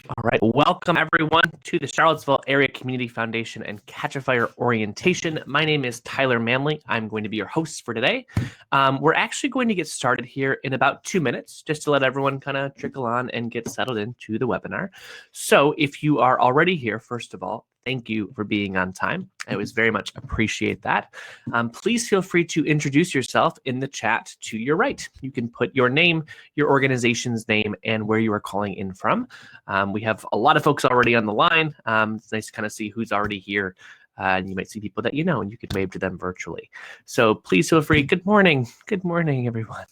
All right, welcome everyone to the Charlottesville Area Community Foundation and Catchafire Orientation. My name is Tyler Manley. I'm going to be your host for today. We're actually going to get started here in about 2 minutes, just to let everyone kind of trickle on and get settled into the webinar. So if you are already here, first of all, thank you for being on time. I always very much appreciate that. Please feel free to introduce yourself in the chat to your right. You can put your name, your organization's name, and where you are calling in from. We have a lot of folks already on the line. It's nice to kind of see who's already here. And you might see people that you know, and you can wave to them virtually. So please feel free. Good morning. Good morning, everyone.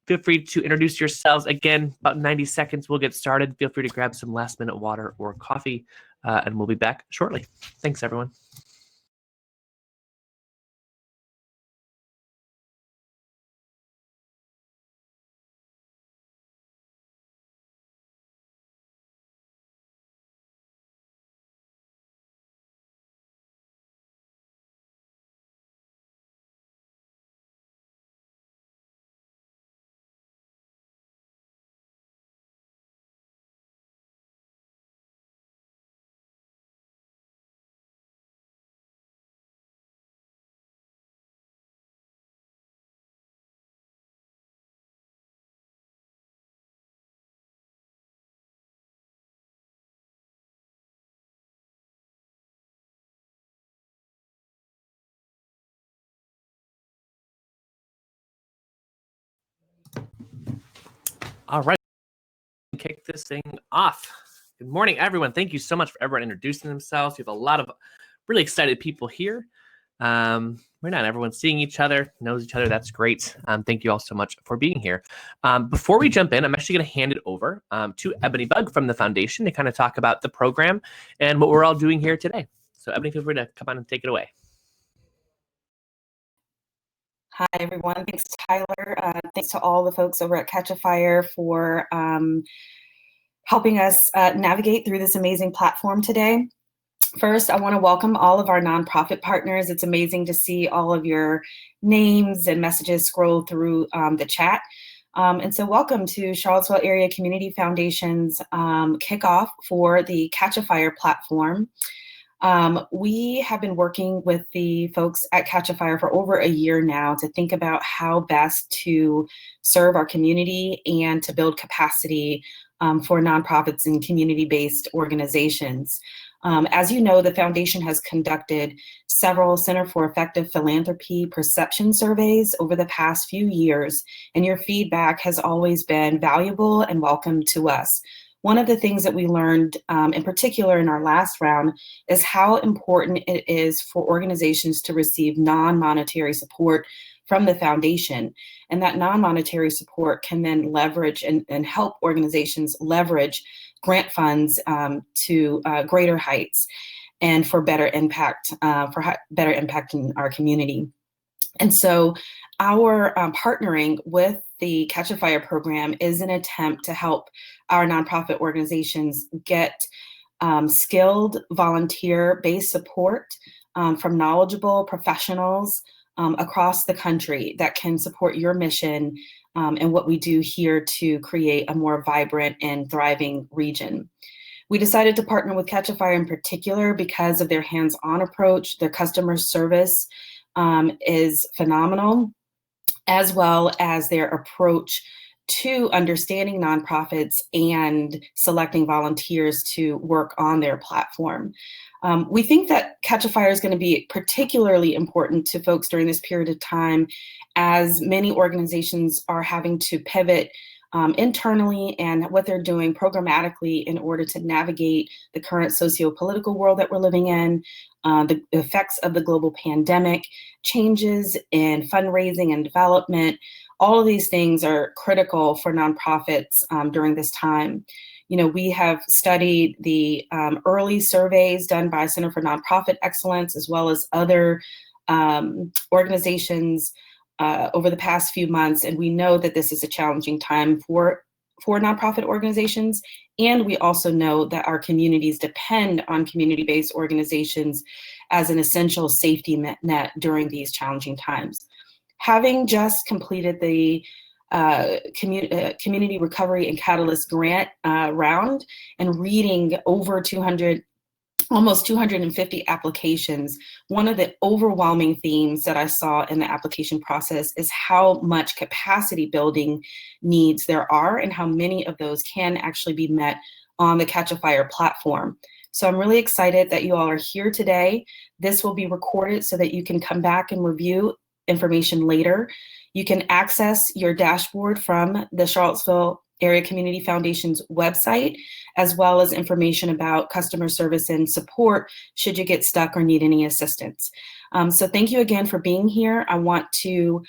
Feel free to introduce yourselves. Again, about 90 seconds, we'll get started. Feel free to grab some last minute water or coffee, and we'll be back shortly. Thanks, everyone. All right, kick this thing off. Good morning, everyone. Thank you so much for everyone introducing themselves. We have a lot of really excited people here. We're not everyone's seeing each other, knows each other. That's great. Thank you all so much for being here. Before we jump in, I'm actually going to hand it over to Ebony Bug from the foundation to kind of talk about the program and what we're all doing here today. So Ebony, feel free to come on and take it away. Hi, everyone. Thanks, Tyler. Thanks to all the folks over at Catchafire for helping us navigate through this amazing platform today. First, I want to welcome all of our nonprofit partners. It's amazing to see all of your names and messages scroll through the chat. And so welcome to Charlottesville Area Community Foundation's kickoff for the Catchafire platform. We have been working with the folks at Catchafire for over a year now to think about how best to serve our community and to build capacity for nonprofits and community-based organizations. As you know, the foundation has conducted several Center for Effective Philanthropy perception surveys over the past few years, and your feedback has always been valuable and welcome to us. One of the things that we learned, in particular in our last round, is how important it is for organizations to receive non-monetary support from the foundation. And that non-monetary support can then leverage and help organizations leverage grant funds to greater heights and for better impact, better impact in our community. And so our partnering with the Catchafire program is an attempt to help our nonprofit organizations get skilled volunteer-based support from knowledgeable professionals across the country that can support your mission and what we do here to create a more vibrant and thriving region. We decided to partner with Catchafire in particular because of their hands-on approach. Their customer service is phenomenal, as well as their approach to understanding nonprofits and selecting volunteers to work on their platform. We think that Catchafire is going to be particularly important to folks during this period of time, as many organizations are having to pivot internally and what they're doing programmatically in order to navigate the current socio-political world that we're living in, the effects of the global pandemic, changes in fundraising and development. All of these things are critical for nonprofits during this time. You know, we have studied the early surveys done by Center for Nonprofit Excellence, as well as other organizations over the past few months, and we know that this is a challenging time for nonprofit organizations, and we also know that our communities depend on community-based organizations as an essential safety net during these challenging times. Having just completed the Community Recovery and Catalyst Grant round and reading over almost 250 applications. One of the overwhelming themes that I saw in the application process is how much capacity building needs there are and how many of those can actually be met on the Catchafire platform. So I'm really excited that you all are here today. This will be recorded so that you can come back and review information later. You can access your dashboard from the Charlottesville Area Community Foundation's website, as well as information about customer service and support should you get stuck or need any assistance. So thank you again for being here. I want to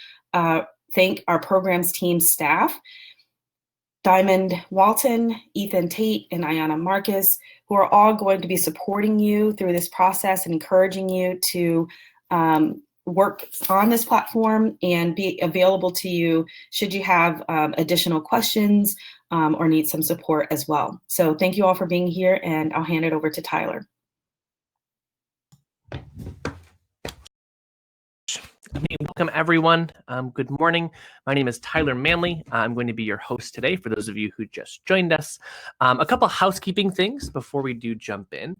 thank our programs team staff, Diamond Walton, Ethan Tate, and Ayana Marcus, who are all going to be supporting you through this process and encouraging you to work on this platform and be available to you should you have additional questions or need some support as well. So thank you all for being here, and I'll hand it over to Tyler. Welcome, everyone. Good morning. My name is Tyler Manley. I'm going to be your host today for those of you who just joined us. A couple housekeeping things before we do jump in.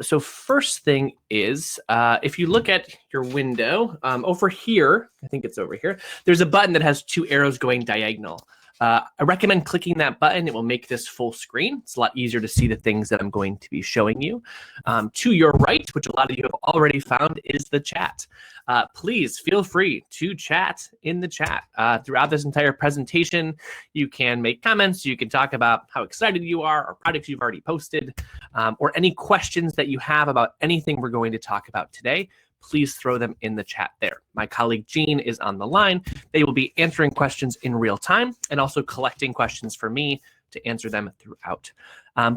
So first thing is, if you look at your window over here, I think it's over here, there's a button that has two arrows going diagonal. I recommend clicking that button. It will make this full screen. It's a lot easier to see the things that I'm going to be showing you. To your right, which a lot of you have already found, is the chat. Please feel free to chat in the chat. Throughout this entire presentation, you can make comments. You can talk about how excited you are or projects you've already posted, or any questions that you have about anything we're going to talk about today. Please throw them in the chat there. My colleague Jean is on the line. They will be answering questions in real time and also collecting questions for me to answer them throughout.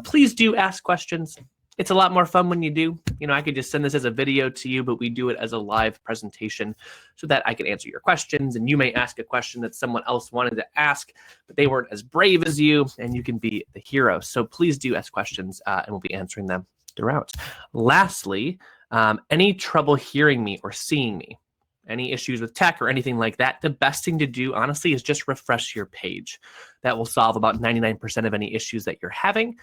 Please do ask questions. It's a lot more fun when you do. You know, I could just send this as a video to you, but we do it as a live presentation so that I can answer your questions, and you may ask a question that someone else wanted to ask, but they weren't as brave as you, and you can be the hero. So please do ask questions, and we'll be answering them throughout. Lastly, any trouble hearing me or seeing me, any issues with tech or anything like that, the best thing to do, honestly, is just refresh your page. That will solve about 99% of any issues that you're having.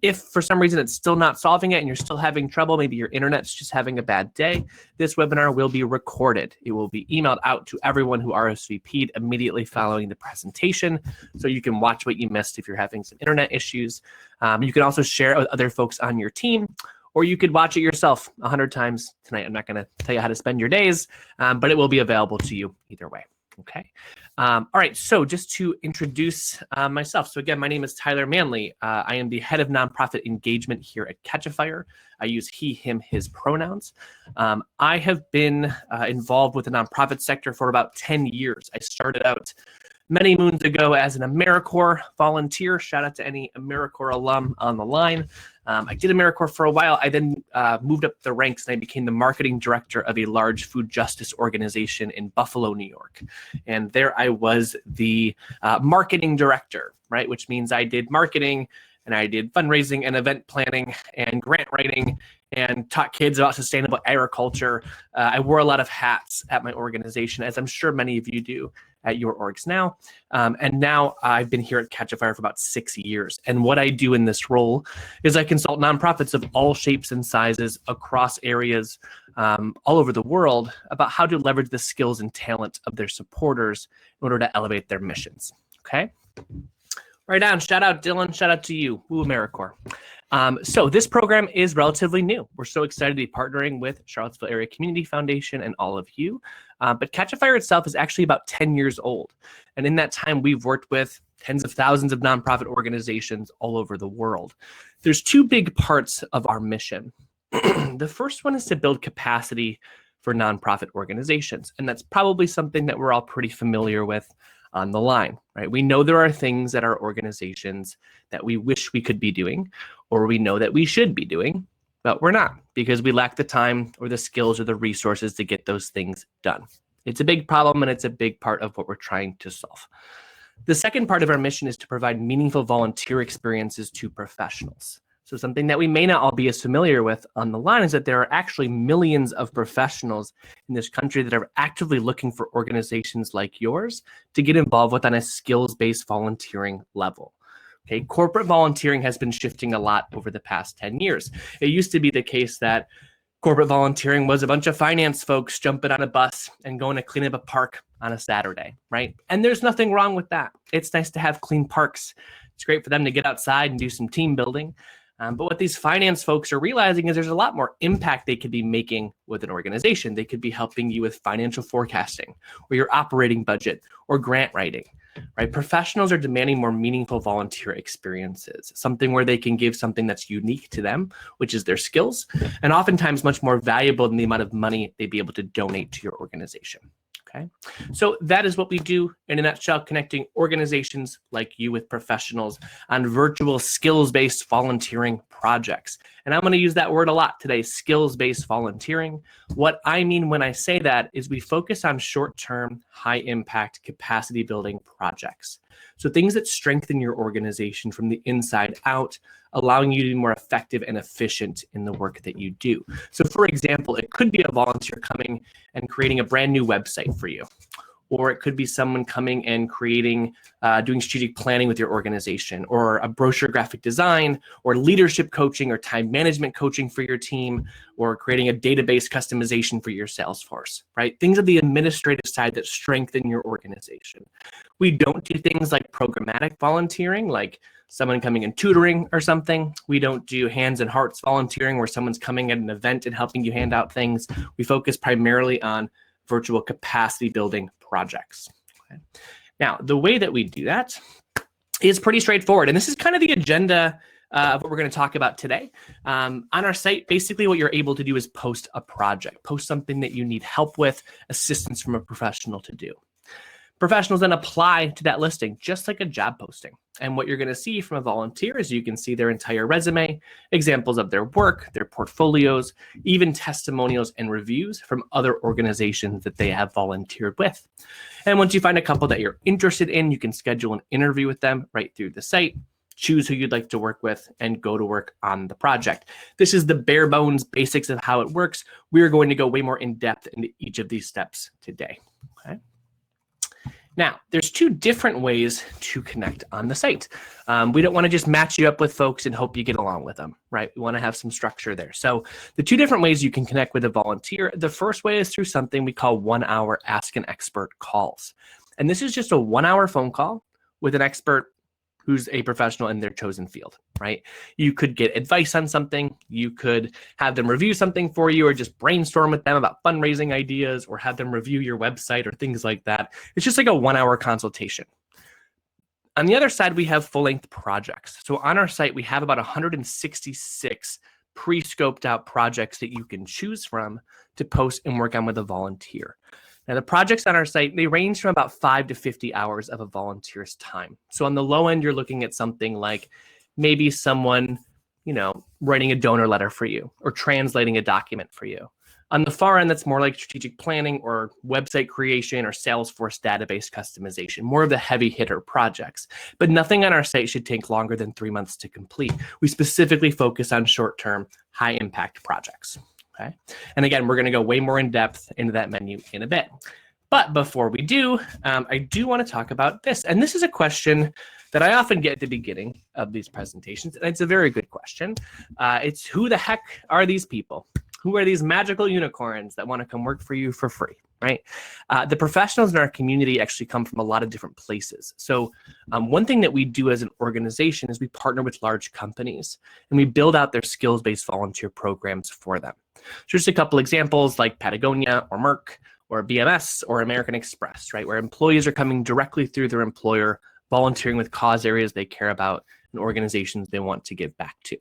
If for some reason it's still not solving it and you're still having trouble, maybe your internet's just having a bad day, this webinar will be recorded. It will be emailed out to everyone who RSVP'd immediately following the presentation, so you can watch what you missed if you're having some internet issues. You can also share it with other folks on your team, or you could watch it yourself 100 times tonight. I'm not going to tell you how to spend your days, but it will be available to you either way. Okay. All right. So just to introduce myself. So again, my name is Tyler Manley. I am the head of nonprofit engagement here at Catchafire. I use he, him, his pronouns. I have been involved with the nonprofit sector for about 10 years. I started out many moons ago as an AmeriCorps volunteer. Shout out to any AmeriCorps alum on the line. I did AmeriCorps for a while. I then moved up the ranks and I became the marketing director of a large food justice organization in Buffalo, New York. And there I was the marketing director, right? Which means I did marketing and I did fundraising and event planning and grant writing and taught kids about sustainable agriculture. I wore a lot of hats at my organization, as I'm sure many of you do at your orgs now. And now I've been here at Catchafire for about 6 years. And what I do in this role is I consult nonprofits of all shapes and sizes across areas all over the world about how to leverage the skills and talent of their supporters in order to elevate their missions. Okay? Right on. Shout out, Dylan. Shout out to you. Woo, AmeriCorps. So this program is relatively new. We're so excited to be partnering with Charlottesville Area Community Foundation and all of you. But Catchafire itself is actually about 10 years old. And in that time, we've worked with tens of thousands of nonprofit organizations all over the world. There's two big parts of our mission. The first one is to build capacity for nonprofit organizations. And that's probably something that we're all pretty familiar with on the line, right? We know there are things at our organizations that we wish we could be doing, or we know that we should be doing, but we're not because we lack the time or the skills or the resources to get those things done. It's a big problem and it's a big part of what we're trying to solve. The second part of our mission is to provide meaningful volunteer experiences to professionals. So something that we may not all be as familiar with on the line is that there are actually millions of professionals in this country that are actively looking for organizations like yours to get involved with on a skills-based volunteering level. Okay, corporate volunteering has been shifting a lot over the past 10 years. It used to be the case that corporate volunteering was a bunch of finance folks jumping on a bus and going to clean up a park on a Saturday, right? And there's nothing wrong with that. It's nice to have clean parks. It's great for them to get outside and do some team building. But what these finance folks are realizing is there's a lot more impact they could be making with an organization. They could be helping you with financial forecasting or your operating budget or grant writing, right? Professionals are demanding more meaningful volunteer experiences, something where they can give something that's unique to them, which is their skills, and oftentimes much more valuable than the amount of money they'd be able to donate to your organization. Okay, so that is what we do in a nutshell, connecting organizations like you with professionals on virtual skills-based volunteering projects. And I'm going to use that word a lot today, skills-based volunteering. What I mean when I say that is we focus on short-term, high-impact capacity building projects. So things that strengthen your organization from the inside out, allowing you to be more effective and efficient in the work that you do. So for example, it could be a volunteer coming and creating a brand new website for you. Or it could be someone coming and creating, doing strategic planning with your organization, or a brochure graphic design, or leadership coaching or time management coaching for your team, or creating a database customization for your Salesforce, right? Things of the administrative side that strengthen your organization. We don't do things like programmatic volunteering, like someone coming and tutoring or something. We don't do hands and hearts volunteering where someone's coming at an event and helping you hand out things. We focus primarily on virtual capacity building projects. Okay. Now, the way that we do that is pretty straightforward. And this is kind of the agenda of what we're going to talk about today. On our site, basically what you're able to do is post a project, post something that you need help with, assistance from a professional to do. Professionals then apply to that listing, just like a job posting. And what you're going to see from a volunteer is you can see their entire resume, examples of their work, their portfolios, even testimonials and reviews from other organizations that they have volunteered with. And once you find a couple that you're interested in, you can schedule an interview with them right through the site, choose who you'd like to work with, and go to work on the project. This is the bare bones basics of how it works. We're going to go way more in depth into each of these steps today. Okay. Now, there's two different ways to connect on the site. We don't want to just match you up with folks and hope you get along with them, right? We want to have some structure there. So the two different ways you can connect with a volunteer, the first way is through something we call 1-hour Ask an Expert calls. And this is just a 1-hour phone call with an expert who's a professional in their chosen field, right? You could get advice on something, you could have them review something for you, or just brainstorm with them about fundraising ideas, or have them review your website or things like that. It's just like a 1-hour consultation. On the other side, we have full-length projects. So on our site, we have about 166 pre-scoped out projects that you can choose from to post and work on with a volunteer. Now, the projects on our site, they range from about 5 to 50 hours of a volunteer's time. So on the low end, you're looking at something like maybe someone, writing a donor letter for you or translating a document for you. On the far end, that's more like strategic planning or website creation or Salesforce database customization, more of the heavy hitter projects. But nothing on our site should take longer than 3 months to complete. We specifically focus on short-term, high-impact projects. Okay. And again, we're going to go way more in depth into that menu in a bit. But before we do, I do want to talk about this. And this is a question that I often get at the beginning of these presentations. And it's a very good question. It's who the heck are these people? Who are these magical unicorns that want to come work for you for free, right? The professionals in our community actually come from a lot of different places. So one thing that we do as an organization is we partner with large companies and we build out their skills-based volunteer programs for them. So just a couple examples like Patagonia or Merck or BMS or American Express, right? Where employees are coming directly through their employer, volunteering with cause areas they care about and organizations they want to give back to.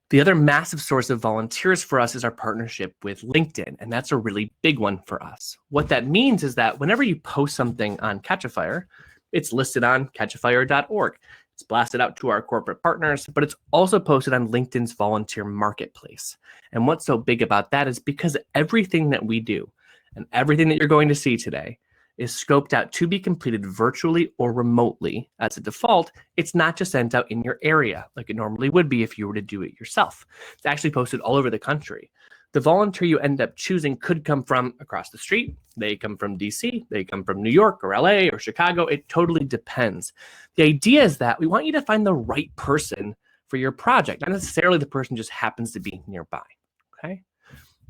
The other massive source of volunteers for us is our partnership with LinkedIn, and that's a really big one for us. What that means is that whenever you post something on Catchafire, it's listed on catchafire.org. It's blasted out to our corporate partners, but it's also posted on LinkedIn's volunteer marketplace. And what's so big about that is because everything that we do and everything that you're going to see today is scoped out to be completed virtually or remotely. As a default, it's not just sent out in your area like it normally would be if you were to do it yourself. It's actually posted all over the country. The volunteer you end up choosing could come from across the street. They come from DC, they come from New York or LA or Chicago. It totally depends. The idea is that we want you to find the right person for your project, not necessarily the person just happens to be nearby, okay?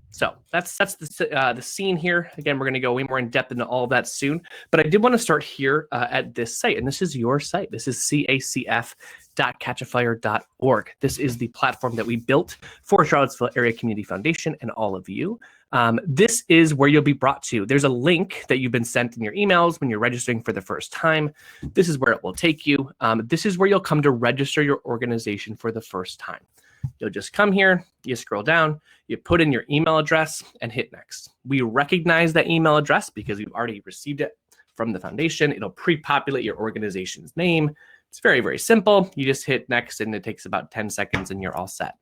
So that's the scene here. Again, we're going to go way more in depth into all of that soon. But I did want to start here at this site, and this is your site. This is cacf.catchafire.org. This is the platform that we built for Charlottesville Area Community Foundation and all of you. This is where you'll be brought to. There's a link that you've been sent in your emails when you're registering for the first time. This is where it will take you. This is where you'll come to register your organization for the first time. You'll just come here, you scroll down, you put in your email address and hit next. We recognize that email address because we've already received it from the foundation. It'll pre-populate your organization's name. It's very, very simple. You just hit next and it takes about 10 seconds and you're all set.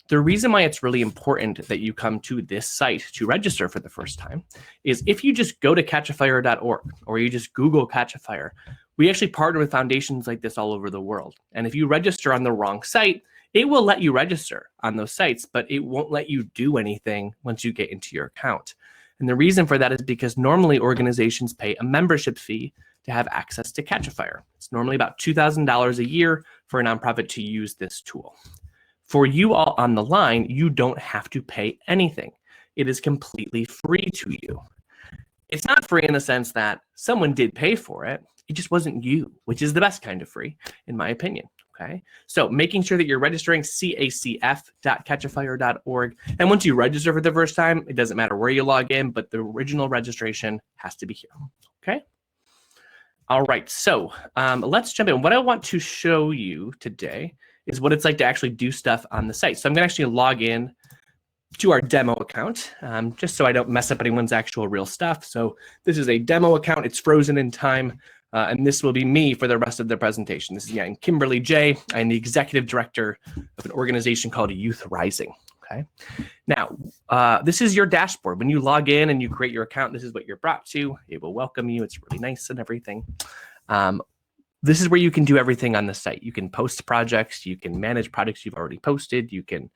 The reason why it's really important that you come to this site to register for the first time is if you just go to catchafire.org or you just Google Catchafire, we actually partner with foundations like this all over the world. And if you register on the wrong site, it will let you register on those sites, but it won't let you do anything once you get into your account. And the reason for that is because normally organizations pay a membership fee to have access to Catchafire. It's normally about $2,000 a year for a nonprofit to use this tool. For you all on the line, you don't have to pay anything. It is completely free to you. It's not free in the sense that someone did pay for it. It just wasn't you, which is the best kind of free, in my opinion. Okay, so making sure that you're registering cacf.catchafire.org. And once you register for the first time, it doesn't matter where you log in, but the original registration has to be here. Okay. All right, so let's jump in. What I want to show you today is what it's like to actually do stuff on the site. So I'm going to actually log in to our demo account, just so I don't mess up anyone's actual real stuff. So this is a demo account. It's frozen in time. And this will be me for the rest of the presentation. This is I'm Kimberly J. I'm the executive director of an organization called Youth Rising. Okay. Now, this is your dashboard. When you log in and you create your account, this is what you're brought to. It will welcome you. It's really nice and everything. This is where you can do everything on the site. You can post projects. You can manage projects you've already posted. You can,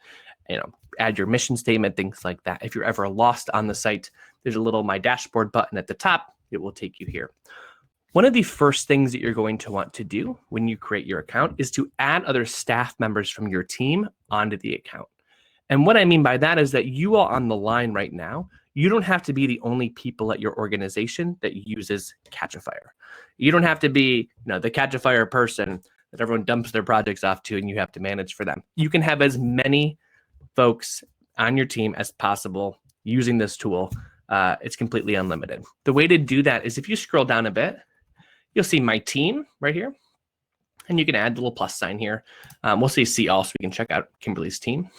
add your mission statement, things like that. If you're ever lost on the site, there's a little My Dashboard button at the top. It will take you here. One of the first things that you're going to want to do when you create your account is to add other staff members from your team onto the account. And what I mean by that is that you all on the line right now, you don't have to be the only people at your organization that uses Catchafire. You don't have to be, the Catchafire person that everyone dumps their projects off to and you have to manage for them. You can have as many folks on your team as possible using this tool. It's completely unlimited. The way to do that is if you scroll down a bit, you'll see my team right here, and you can add the little plus sign here. We'll see all so we can check out Kimberly's team.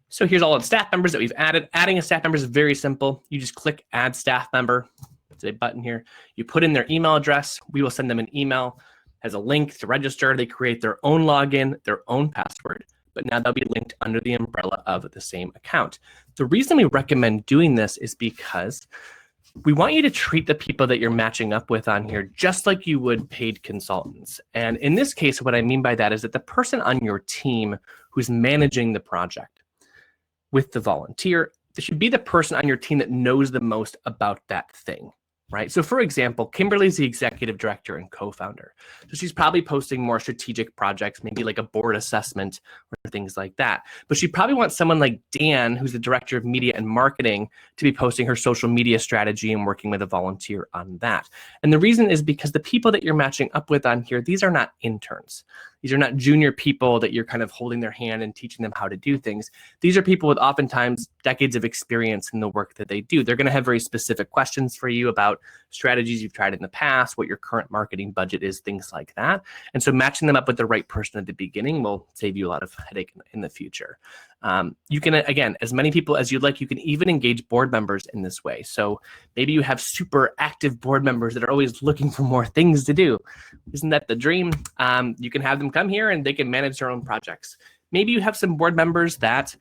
So here's all the staff members that we've added. Adding a staff member is very simple. You just click Add Staff Member. It's a button here. You put in their email address. We will send them an email. Has a link to register. They create their own login, their own password, but now they'll be linked under the umbrella of the same account. The reason we recommend doing this is because we want you to treat the people that you're matching up with on here just like you would paid consultants. And in this case, what I mean by that is that the person on your team who's managing the project with the volunteer, there should be the person on your team that knows the most about that thing, right? So for example, Kimberly's the executive director and co-founder. So she's probably posting more strategic projects, maybe like a board assessment or things like that. But she probably wants someone like Dan, who's the director of media and marketing, to be posting her social media strategy and working with a volunteer on that. And the reason is because the people that you're matching up with on here, these are not interns. These are not junior people that you're kind of holding their hand and teaching them how to do things. These are people with oftentimes decades of experience in the work that they do. They're going to have very specific questions for you about strategies you've tried in the past, what your current marketing budget is, things like that. And so matching them up with the right person at the beginning will save you a lot of headache in the future. You can, again, as many people as you'd like, you can even engage board members in this way. So maybe you have super active board members that are always looking for more things to do. Isn't that the dream? You can have them come here and they can manage their own projects. Maybe you have some board members that,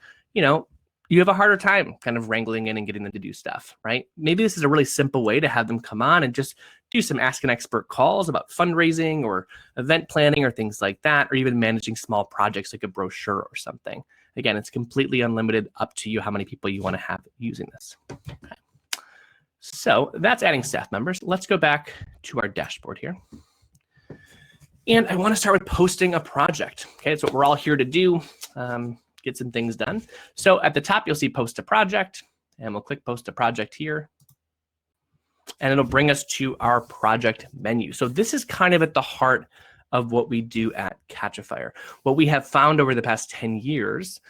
you have a harder time kind of wrangling in and getting them to do stuff, right? Maybe this is a really simple way to have them come on and just do some Ask an Expert calls about fundraising or event planning or things like that, or even managing small projects like a brochure or something. Again, it's completely unlimited, up to you how many people you want to have using this. Okay. So that's adding staff members. Let's go back to our dashboard here. And I want to start with posting a project. Okay, that's what we're all here to do, get some things done. So at the top, you'll see post a project, and we'll click post a project here. And it'll bring us to our project menu. So this is kind of at the heart of what we do at Catchafire. What we have found over the past 10 years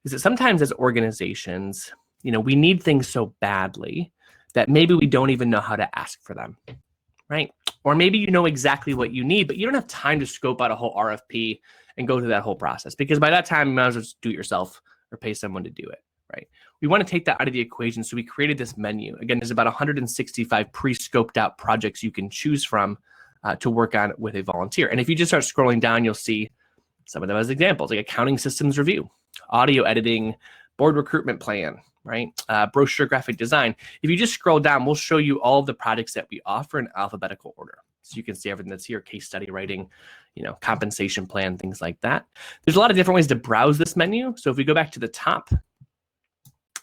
is that sometimes as organizations, we need things so badly that maybe we don't even know how to ask for them, right? Or maybe you know exactly what you need, but you don't have time to scope out a whole RFP and go through that whole process, because by that time, you might as well just do it yourself or pay someone to do it, right? We want to take that out of the equation, so we created this menu. Again, there's about 165 pre-scoped out projects you can choose from to work on with a volunteer. And if you just start scrolling down, you'll see some of them as examples, like accounting systems review, audio editing, board recruitment plan, right? Brochure graphic design. If you just scroll down, we'll show you all of the projects that we offer in alphabetical order. So you can see everything that's here, case study writing, compensation plan, things like that. There's a lot of different ways to browse this menu. So if we go back to the top,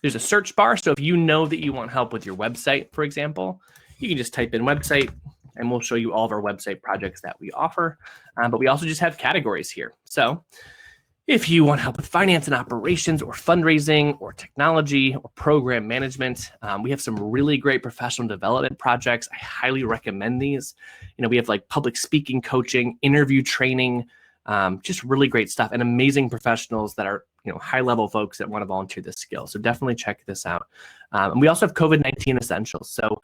there's a search bar. So if you know that you want help with your website, for example, you can just type in website and we'll show you all of our website projects that we offer. But we also just have categories here. So if you want help with finance and operations or fundraising or technology or program management, we have some really great professional development projects. I highly recommend these. We have like public speaking coaching, interview training, just really great stuff, and amazing professionals that are high-level folks that want to volunteer this skill. So definitely check this out. And we also have COVID-19 essentials. So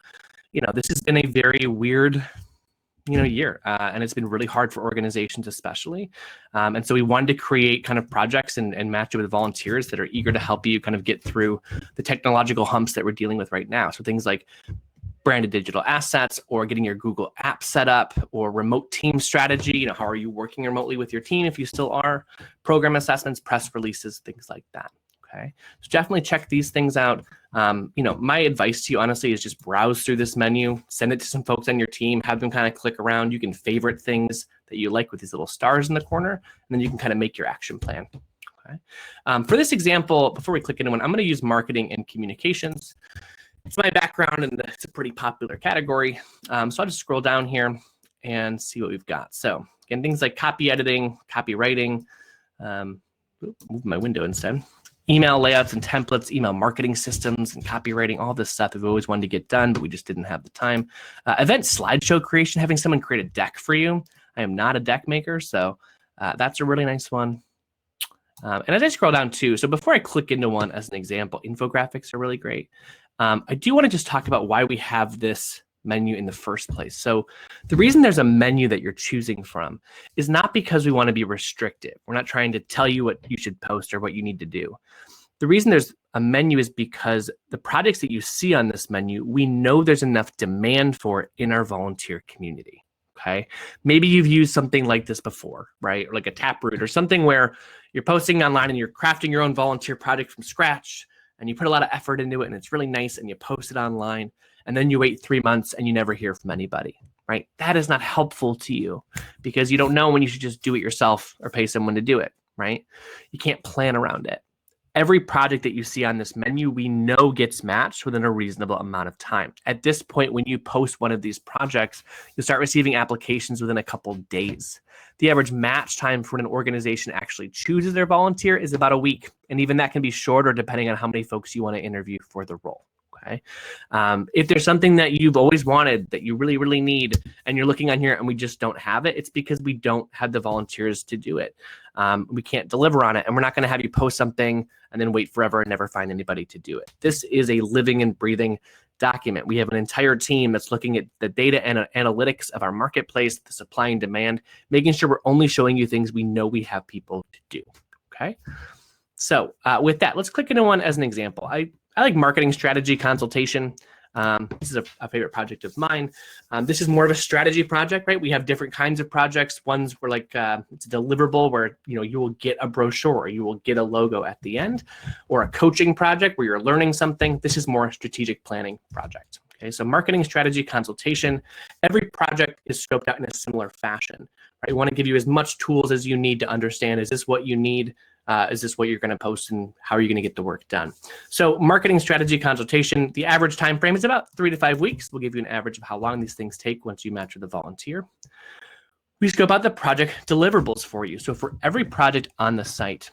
this has been a very weird year. And it's been really hard for organizations especially. And so we wanted to create kind of projects and match it with volunteers that are eager to help you kind of get through the technological humps that we're dealing with right now. So things like branded digital assets, or getting your Google app set up, or remote team strategy. How are you working remotely with your team if you still are? Program assessments, press releases, things like that. Okay, so definitely check these things out. My advice to you, honestly, is just browse through this menu, send it to some folks on your team, have them kind of click around. You can favorite things that you like with these little stars in the corner, and then you can kind of make your action plan. Okay. For this example, before we click into one, I'm going to use marketing and communications. It's my background, and it's a pretty popular category. So I'll just scroll down here and see what we've got. So again, things like copy editing, copywriting, move my window instead. Email layouts and templates, email marketing systems and copywriting, all this stuff we've always wanted to get done, but we just didn't have the time. Event slideshow creation, having someone create a deck for you. I am not a deck maker, so that's a really nice one. And as I scroll down too, so before I click into one as an example, infographics are really great. I do want to just talk about why we have this menu in the first place. So the reason there's a menu that you're choosing from is not because we want to be restrictive. We're not trying to tell you what you should post or what you need to do. The reason there's a menu is because the projects that you see on this menu, we know there's enough demand for in our volunteer community. Okay, maybe you've used something like this before, right? Or like a Taproot or something where you're posting online and you're crafting your own volunteer project from scratch, and you put a lot of effort into it, and it's really nice, and you post it online, and then you wait 3 months and you never hear from anybody, right? That is not helpful to you because you don't know when you should just do it yourself or pay someone to do it, right? You can't plan around it. Every project that you see on this menu, we know gets matched within a reasonable amount of time. At this point, when you post one of these projects, you'll start receiving applications within a couple days. The average match time for when an organization actually chooses their volunteer is about a week. And even that can be shorter depending on how many folks you want to interview for the role. Okay. If there's something that you've always wanted that you really, really need, and you're looking on here and we just don't have it, it's because we don't have the volunteers to do it. We can't deliver on it, and we're not going to have you post something and then wait forever and never find anybody to do it. This is a living and breathing document. We have an entire team that's looking at the data and analytics of our marketplace, the supply and demand, making sure we're only showing you things we know we have people to do. Okay. So with that, let's click into one as an example. I like marketing strategy consultation. This is a favorite project of mine. This is more of a strategy project, right? We have different kinds of projects. Ones where like it's a deliverable where you will get a brochure, or you will get a logo at the end, or a coaching project where you're learning something. This is more a strategic planning project. Okay, so marketing strategy consultation. Every project is scoped out in a similar fashion. Right? We want to give you as much tools as you need to understand. Is this what you need? Is this what you're going to post, and how are you going to get the work done? So marketing strategy consultation, the average time frame is about 3 to 5 weeks. We'll give you an average of how long these things take once you match with a volunteer. We scope out the project deliverables for you. So for every project on the site,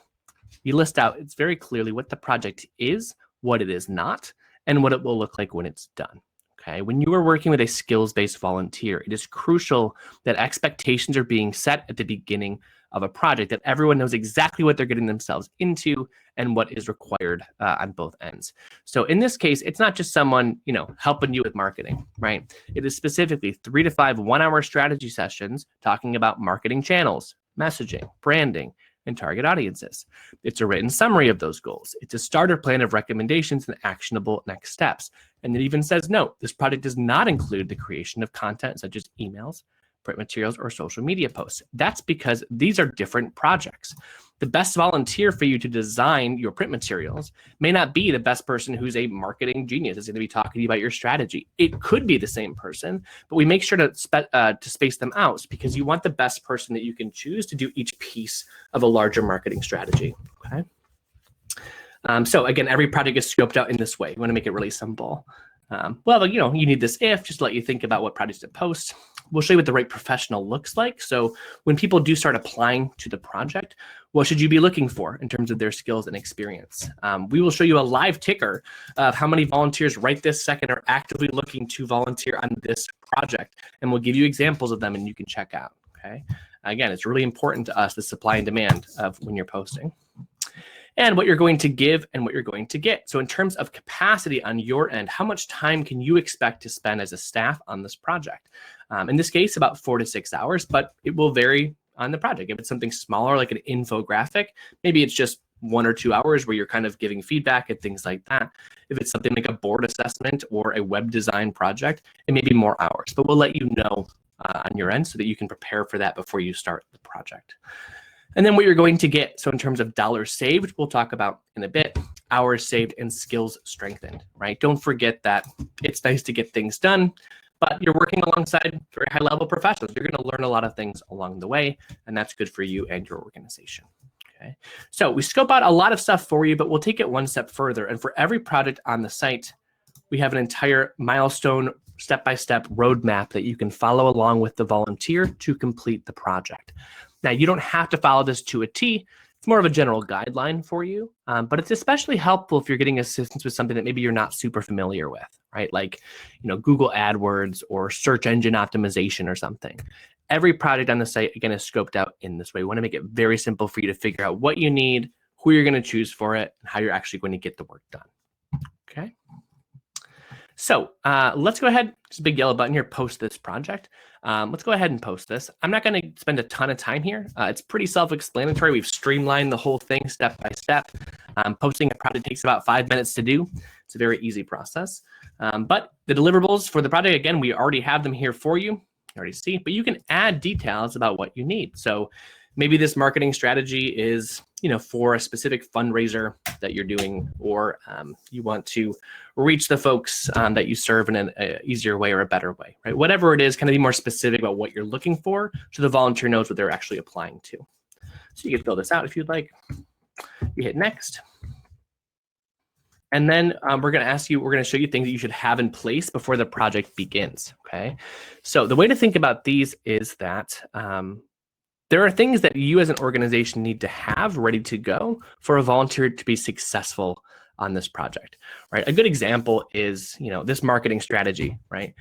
you list out, it's very clearly what the project is, what it is not, and what it will look like when it's done. Okay, when you are working with a skills-based volunteer, it is crucial that expectations are being set at the beginning of a project, that everyone knows exactly what they're getting themselves into and what is required on both ends. So in this case, it's not just someone, helping you with marketing, right? It is specifically 3 to 5 one-hour strategy sessions talking about marketing channels, messaging, branding, and target audiences. It's a written summary of those goals. It's a starter plan of recommendations and actionable next steps. And it even says, note, this project does not include the creation of content such as emails, print materials, or social media posts. That's because these are different projects. The best volunteer for you to design your print materials may not be the best person who's a marketing genius that's going to be talking to you about your strategy. It could be the same person, but we make sure to space them out because you want the best person that you can choose to do each piece of a larger marketing strategy. Okay. So again, every project is scoped out in this way. You want to make it really simple. You need this if, just to let you think about what projects to post. We'll show you what the right professional looks like. So when people do start applying to the project, what should you be looking for in terms of their skills and experience? We will show you a live ticker of how many volunteers right this second are actively looking to volunteer on this project. And we'll give you examples of them and you can check out, okay? Again, it's really important to us, the supply and demand of when you're posting. And what you're going to give and what you're going to get. So in terms of capacity on your end, how much time can you expect to spend as a staff on this project? In this case, about 4 to 6 hours, but it will vary on the project. If it's something smaller, like an infographic, maybe it's just 1 or 2 hours where you're kind of giving feedback and things like that. If it's something like a board assessment or a web design project, it may be more hours, but we'll let you know on your end so that you can prepare for that before you start the project. And then what you're going to get, so in terms of dollars saved, we'll talk about in a bit, hours saved and skills strengthened, right? Don't forget that it's nice to get things done, but you're working alongside very high level professionals. You're going to learn a lot of things along the way, and that's good for you and your organization. Okay, so we scope out a lot of stuff for you, but we'll take it one step further. And for every project on the site, we have an entire milestone step-by-step roadmap that you can follow along with the volunteer to complete the project. Now, you don't have to follow this to a T. It's more of a general guideline for you, but it's especially helpful if you're getting assistance with something that maybe you're not super familiar with, right? Like, Google AdWords or search engine optimization or something. Every project on the site, again, is scoped out in this way. We want to make it very simple for you to figure out what you need, who you're going to choose for it, and how you're actually going to get the work done. Okay. So let's go ahead, just a big yellow button here, post this project. Let's go ahead and post this. I'm not going to spend a ton of time here. It's pretty self-explanatory. We've streamlined the whole thing step by step. Posting a project takes about 5 minutes to do. It's a very easy process. But the deliverables for the project, again, we already have them here for you. You already see, but you can add details about what you need. So maybe this marketing strategy is, for a specific fundraiser that you're doing, or you want to reach the folks that you serve in an easier way or a better way, right? Whatever it is, kind of be more specific about what you're looking for so the volunteer knows what they're actually applying to. So you can fill this out if you'd like. You hit next. And then we're going to show you things that you should have in place before the project begins, okay? So the way to think about these is that there are things that you as an organization need to have ready to go for a volunteer to be successful on this project, right? A good example is, this marketing strategy, right?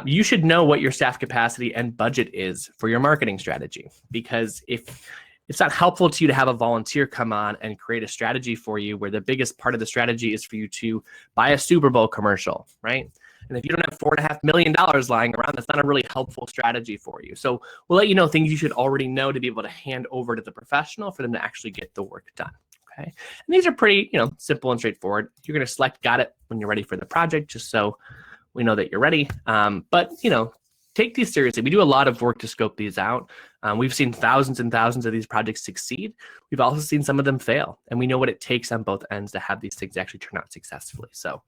You should know what your staff capacity and budget is for your marketing strategy, because if it's not helpful to you to have a volunteer come on and create a strategy for you where the biggest part of the strategy is for you to buy a Super Bowl commercial, right? And if you don't have $4.5 million lying around, that's not a really helpful strategy for you. So we'll let you know things you should already know to be able to hand over to the professional for them to actually get the work done. Okay. And these are pretty, simple and straightforward. You're going to select got it when you're ready for the project, just so We know that you're ready, but take these seriously. We do a lot of work to scope these out. We've seen thousands and thousands of these projects succeed. We've also seen some of them fail, and we know what it takes on both ends to have these things actually turn out successfully. So,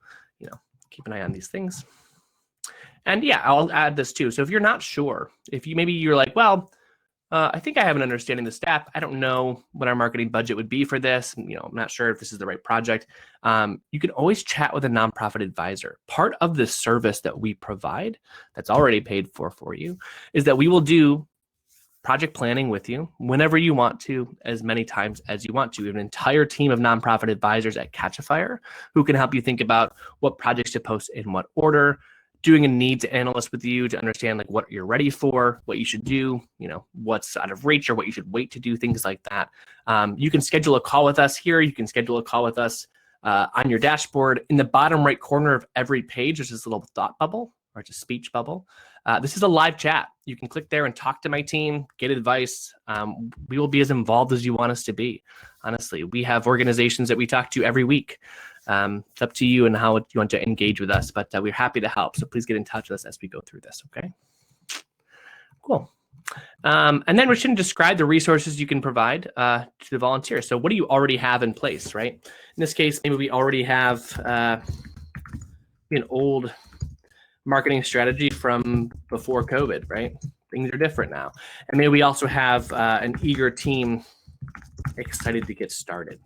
keep an eye on these things. And yeah, I'll add this too. So if you're not sure, if you're like, well, I think I have an understanding of the staff. I don't know what our marketing budget would be for this. I'm not sure if this is the right project. You can always chat with a nonprofit advisor. Part of the service that we provide that's already paid for you is that we will do project planning with you whenever you want to, as many times as you want to. We have an entire team of nonprofit advisors at Catchafire who can help you think about what projects to post in what order, doing a needs analysis with you to understand like what you're ready for, what you should do, what's out of reach or what you should wait to do, things like that. You can schedule a call with us here. You can schedule a call with us on your dashboard. In the bottom right corner of every page, there's this little thought bubble, or it's a speech bubble. This is a live chat. You can click there and talk to my team, get advice. We will be as involved as you want us to be. Honestly, we have organizations that we talk to every week. It's up to you and how you want to engage with us, but we're happy to help. So please get in touch with us as we go through this, okay? Cool. And then we're going to describe the resources you can provide to the volunteers. So what do you already have in place, right? In this case, maybe we already have an old marketing strategy from before COVID, right? Things are different now. And maybe we also have an eager team excited to get started.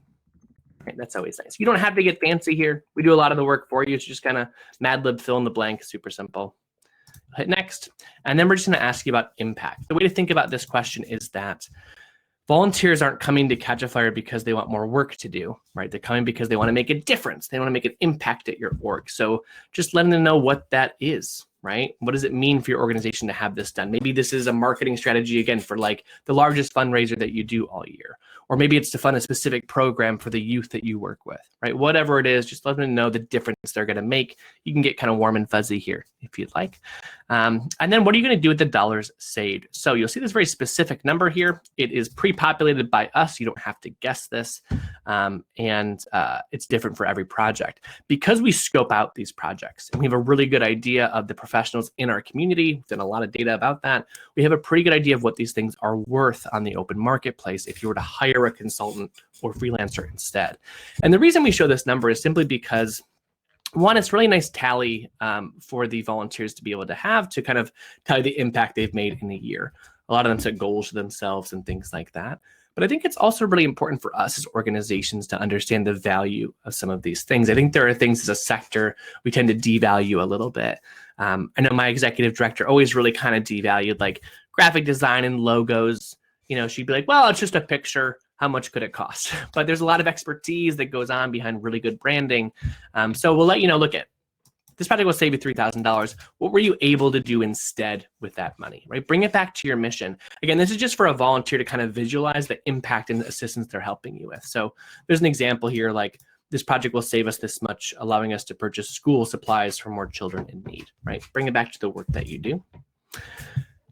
Right, that's always nice. You don't have to get fancy here. We do a lot of the work for you. It's just kind of Mad Lib, fill in the blank, super simple. Hit next. And then we're just going to ask you about impact. The way to think about this question is that volunteers aren't coming to Catchafire because they want more work to do, right? They're coming because they want to make a difference. They want to make an impact at your org. So just letting them know what that is, right? What does it mean for your organization to have this done? Maybe this is a marketing strategy, again, for like the largest fundraiser that you do all year. Or maybe it's to fund a specific program for the youth that you work with, right? Whatever it is, just let them know the difference they're going to make. You can get kind of warm and fuzzy here if you'd like. And then what are you going to do with the dollars saved? So you'll see this very specific number here. It is pre-populated by us. You don't have to guess this. And it's different for every project. Because we scope out these projects and we have a really good idea of the professionals in our community, we've done a lot of data about that. We have a pretty good idea of what these things are worth on the open marketplace if you were to hire a consultant or freelancer instead. And the reason we show this number is simply because, one, it's really nice tally for the volunteers to be able to have to kind of tell you the impact they've made in a year. A lot of them set goals for themselves and things like that. But I think it's also really important for us as organizations to understand the value of some of these things. I think there are things as a sector we tend to devalue a little bit. I know my executive director always really kind of devalued like graphic design and logos. She'd be like, well, it's just a picture. How much could it cost? But there's a lot of expertise that goes on behind really good branding. So we'll let you know, look at this project will save you $3,000. What were you able to do instead with that money, right? Bring it back to your mission. Again, this is just for a volunteer to kind of visualize the impact and the assistance they're helping you with. So there's an example here, like this project will save us this much, allowing us to purchase school supplies for more children in need, right? Bring it back to the work that you do.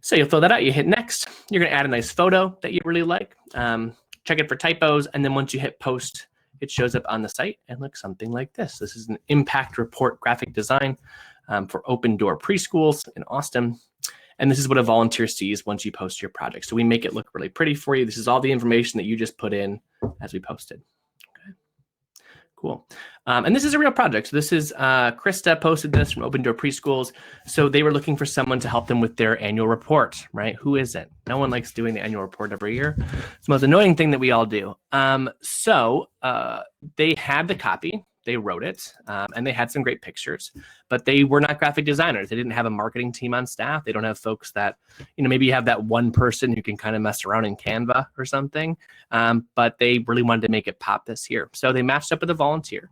So you'll fill that out, you hit next. You're gonna add a nice photo that you really like. Check it for typos, and then once you hit post, it shows up on the site and looks something like this. This is an impact report graphic design for open door preschools in Austin. And this is what a volunteer sees once you post your project. So we make it look really pretty for you. This is all the information that you just put in as we posted. Okay, cool. And this is a real project. So this is Krista posted this from Open Door Preschools. So they were looking for someone to help them with their annual report, right? Who is it? No one likes doing the annual report every year. It's the most annoying thing that we all do. So they had the copy, they wrote it, and they had some great pictures, but they were not graphic designers. They didn't have a marketing team on staff. They don't have folks that, maybe you have that one person who can kind of mess around in Canva or something, but they really wanted to make it pop this year. So they matched up with a volunteer,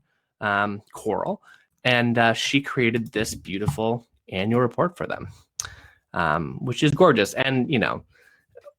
Coral, and she created this beautiful annual report for them, which is gorgeous. And,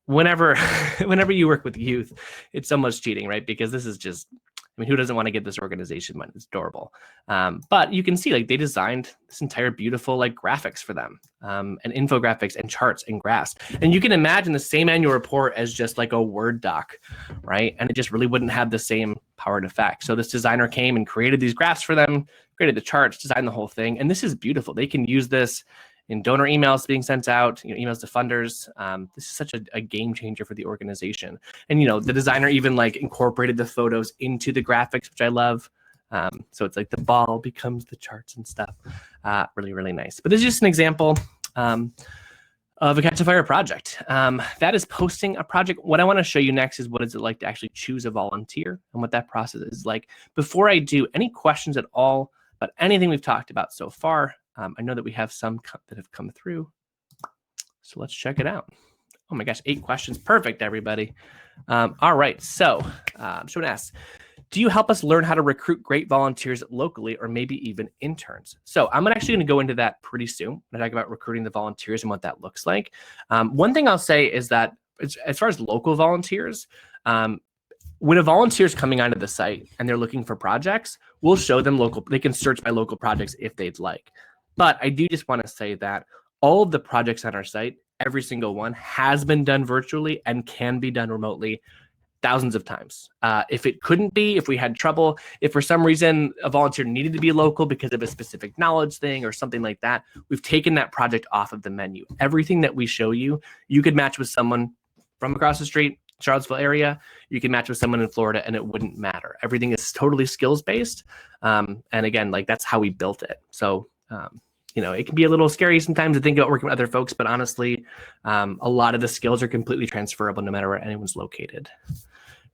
whenever you work with youth, it's so much cheating, right? Because this is just I mean, who doesn't want to give this organization money? It's adorable. But you can see like they designed this entire beautiful like graphics for them, and infographics and charts and graphs. And you can imagine the same annual report as just like a Word doc, right? And it just really wouldn't have the same power and effect. So this designer came and created these graphs for them, created the charts, designed the whole thing. And this is beautiful. They can use this in donor emails being sent out, emails to funders. This is such a game changer for the organization. And, the designer even like incorporated the photos into the graphics, which I love. So it's like the ball becomes the charts and stuff. Really, really nice. But this is just an example of a Catchafire project. That is posting a project. What I want to show you next is what is it like to actually choose a volunteer and what that process is like. Before I do, any questions at all about anything we've talked about so far? I know that we have some that have come through. So let's check it out. Oh my gosh, 8 questions. Perfect, everybody. All right, so someone asks, do you help us learn how to recruit great volunteers locally or maybe even interns? So I'm actually going to go into that pretty soon when I talk about recruiting the volunteers and what that looks like. One thing I'll say is that as far as local volunteers, when a volunteer is coming onto the site and they're looking for projects, we'll show them local. They can search by local projects if they'd like. But I do just want to say that all of the projects on our site, every single one has been done virtually and can be done remotely thousands of times. If it couldn't be, if we had trouble, if for some reason a volunteer needed to be local because of a specific knowledge thing or something like that, we've taken that project off of the menu. Everything that we show you, you could match with someone from across the street, Charlottesville area, you can match with someone in Florida and it wouldn't matter. Everything is totally skills-based. And again, like that's how we built it. So, it can be a little scary sometimes to think about working with other folks, but honestly, a lot of the skills are completely transferable no matter where anyone's located.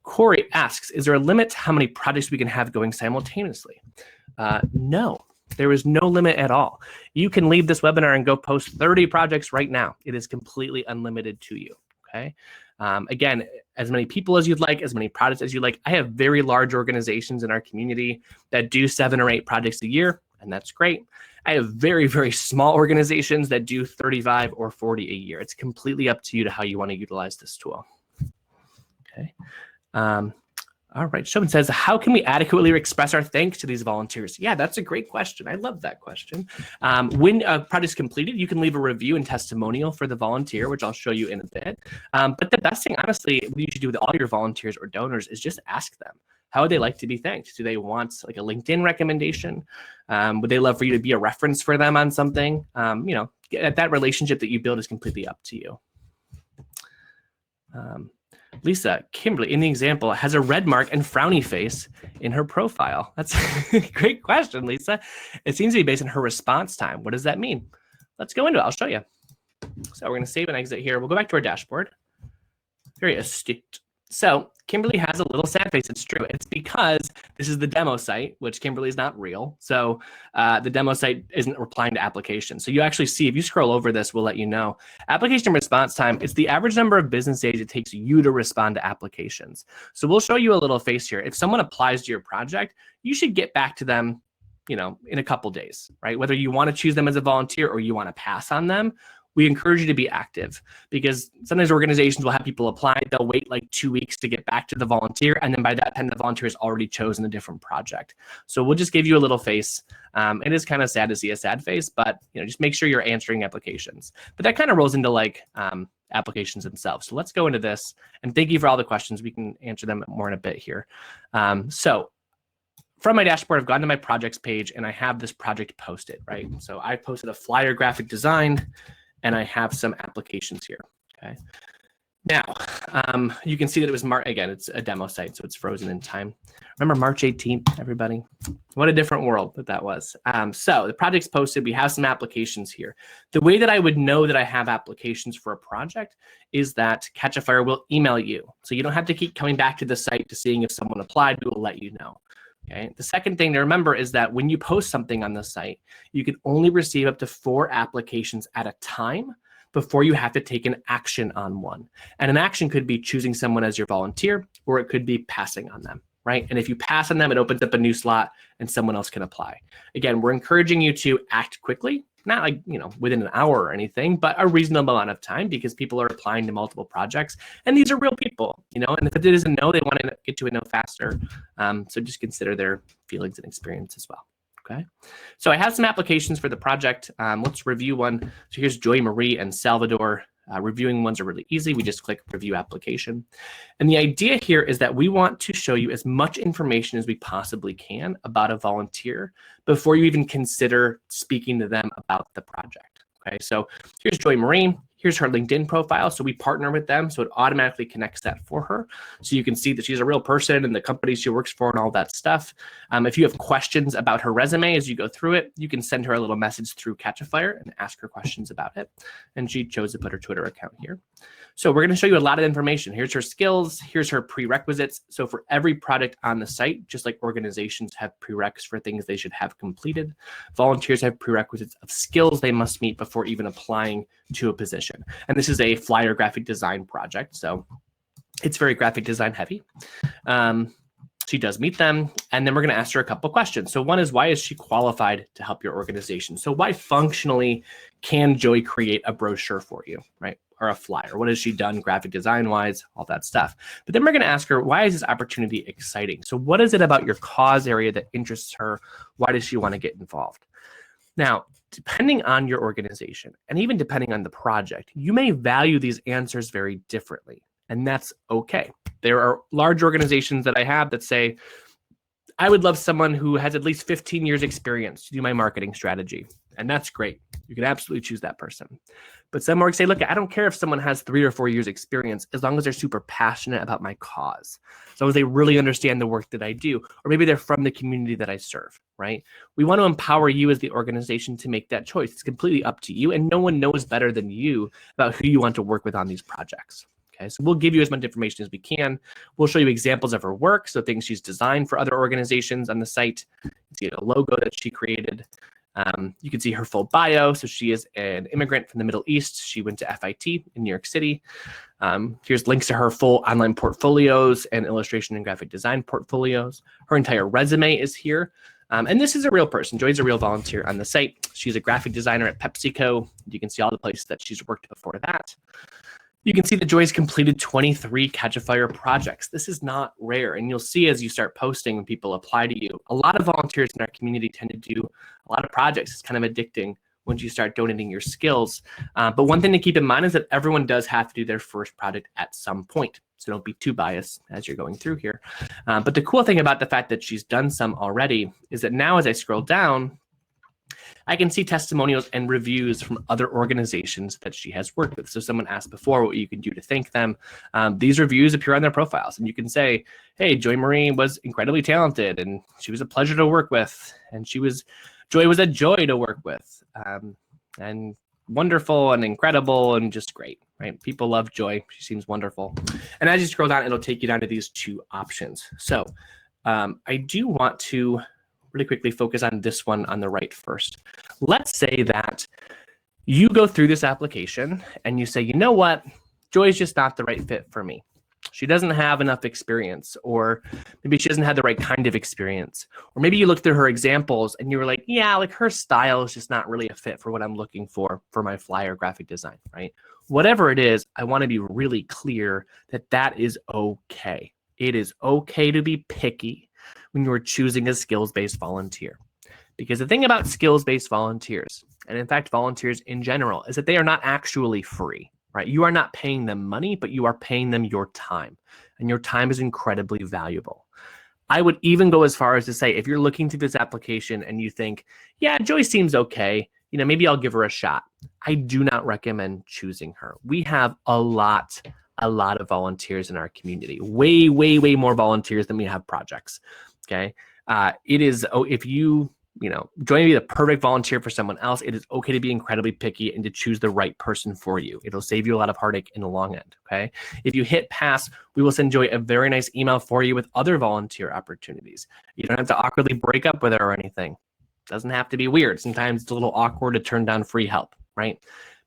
Corey asks, is there a limit to how many projects we can have going simultaneously? No, there is no limit at all. You can leave this webinar and go post 30 projects right now. It is completely unlimited to you, okay? Again, as many people as you'd like, as many projects as you like. I have very large organizations in our community that do 7 or 8 projects a year, and that's great. I have very, very small organizations that do 35 or 40 a year. It's completely up to you to how you want to utilize this tool. Okay. All right. Shobin says, how can we adequately express our thanks to these volunteers? Yeah, that's a great question. I love that question. When a project is completed, you can leave a review and testimonial for the volunteer, which I'll show you in a bit. But the best thing, honestly, what you should do with all your volunteers or donors is just ask them. How would they like to be thanked? Do they want like a LinkedIn recommendation? Would they love for you to be a reference for them on something? That relationship that you build is completely up to you. Lisa, Kimberly, in the example, has a red mark and frowny face in her profile. That's a great question, Lisa. It seems to be based on her response time. What does that mean? Let's go into it. I'll show you. So we're going to save and exit here. We'll go back to our dashboard. Very astute. So Kimberly has a little sad face. It's true. It's because this is the demo site, which Kimberly is not real. So the demo site isn't replying to applications. So you actually see, if you scroll over this, we'll let you know. Application response time, it's the average number of business days it takes you to respond to applications. So we'll show you a little face here. If someone applies to your project, you should get back to them, in a couple days, right? Whether you want to choose them as a volunteer or you want to pass on them, we encourage you to be active, because sometimes organizations will have people apply. They'll wait like 2 weeks to get back to the volunteer. And then by that time, the volunteer has already chosen a different project. So we'll just give you a little face. It is kind of sad to see a sad face, but just make sure you're answering applications. But that kind of rolls into like applications themselves. So let's go into this. And thank you for all the questions. We can answer them more in a bit here. So from my dashboard, I've gone to my projects page and I have this project posted, right? So I posted a flyer graphic design, and I have some applications here, okay? Now, you can see that it was again, it's a demo site, so it's frozen in time. Remember March 18th, everybody? What a different world that was. So the project's posted, we have some applications here. The way that I would know that I have applications for a project is that Catchafire will email you. So you don't have to keep coming back to the site to seeing if someone applied, we will let you know. Okay. The second thing to remember is that when you post something on the site, you can only receive up to 4 applications at a time before you have to take an action on one. And an action could be choosing someone as your volunteer, or it could be passing on them. right? And if you pass on them, it opens up a new slot and someone else can apply. Again, we're encouraging you to act quickly, not like, within an hour or anything, but a reasonable amount of time because people are applying to multiple projects. And these are real people, and if it is a no, they want to get to a no faster. So just consider their feelings and experience as well. Okay. So I have some applications for the project. Let's review one. So here's Joy Marie and Salvador. Reviewing ones are really easy. We just click review application. And the idea here is that we want to show you as much information as we possibly can about a volunteer before you even consider speaking to them about the project. Okay, so here's Joy Marie. Here's her LinkedIn profile. So we partner with them. So it automatically connects that for her. So you can see that she's a real person and the company she works for and all that stuff. If you have questions about her resume as you go through it, you can send her a little message through Catchafire and ask her questions about it. And she chose to put her Twitter account here. So we're going to show you a lot of information. Here's her skills. Here's her prerequisites. So for every product on the site, just like organizations have prereqs for things they should have completed, volunteers have prerequisites of skills they must meet before even applying to a position. And this is a flyer graphic design project, so it's very graphic design heavy. She does meet them, and then we're going to ask her a couple questions. So one is, why is she qualified to help your organization? So why functionally can Joy create a brochure for you, right? Or a flyer? What has she done graphic design-wise? All that stuff. But then we're going to ask her, why is this opportunity exciting? So what is it about your cause area that interests her? Why does she want to get involved? Now, depending on your organization, and even depending on the project, you may value these answers very differently, and that's okay. There are large organizations that I have that say, I would love someone who has at least 15 years experience to do my marketing strategy. And that's great. You can absolutely choose that person. But some orgs say, look, I don't care if someone has 3 or 4 years experience as long as they're super passionate about my cause. As long as they really understand the work that I do, or maybe they're from the community that I serve, right? We want to empower you as the organization to make that choice. It's completely up to you, and no one knows better than you about who you want to work with on these projects. Okay, so we'll give you as much information as we can. We'll show you examples of her work, so things she's designed for other organizations on the site. You can see a logo that she created. You can see her full bio. So she is an immigrant from the Middle East. She went to FIT in New York City. Here's links to her full online portfolios and illustration and graphic design portfolios. Her entire resume is here. And this is a real person. Joy's a real volunteer on the site. She's a graphic designer at PepsiCo. You can see all the places that she's worked before that. You can see that Joy's completed 23 Catchafire projects. This is not rare, and you'll see as you start posting when people apply to you, a lot of volunteers in our community tend to do a lot of projects. It's kind of addicting once you start donating your skills. But one thing to keep in mind is that everyone does have to do their first project at some point. So don't be too biased as you're going through here. But the cool thing about the fact that she's done some already is that now as I scroll down, I can see testimonials and reviews from other organizations that she has worked with. So someone asked before what you can do to thank them. These reviews appear on their profiles, and you can say, hey, Joy Marie was incredibly talented, and she was a pleasure to work with, and Joy was a joy to work with, and wonderful and incredible and just great, right? People love Joy. She seems wonderful. And as you scroll down, it'll take you down to these 2 options. So I do want to really quickly focus on this one on the right first. Let's say that you go through this application and you say, you know what, Joy's just not the right fit for me. She doesn't have enough experience, or maybe she doesn't have the right kind of experience. Or maybe you look through her examples and you were like, yeah, like her style is just not really a fit for what I'm looking for my flyer graphic design, right? Whatever it is, I want to be really clear that that is okay. It is okay to be picky when you're choosing a skills-based volunteer. Because the thing about skills-based volunteers, and in fact volunteers in general, is that they are not actually free, right? You are not paying them money, but you are paying them your time. And your time is incredibly valuable. I would even go as far as to say, if you're looking through this application and you think, yeah, Joy seems okay, maybe I'll give her a shot. I do not recommend choosing her. We have a lot of volunteers in our community, way, way, way more volunteers than we have projects. Okay. It is, if you Joy may be the perfect volunteer for someone else. It is okay to be incredibly picky and to choose the right person for you. It'll save you a lot of heartache in the long end. Okay. If you hit pass, we will send Joy a very nice email for you with other volunteer opportunities. You don't have to awkwardly break up with her or anything. It doesn't have to be weird. Sometimes it's a little awkward to turn down free help, right?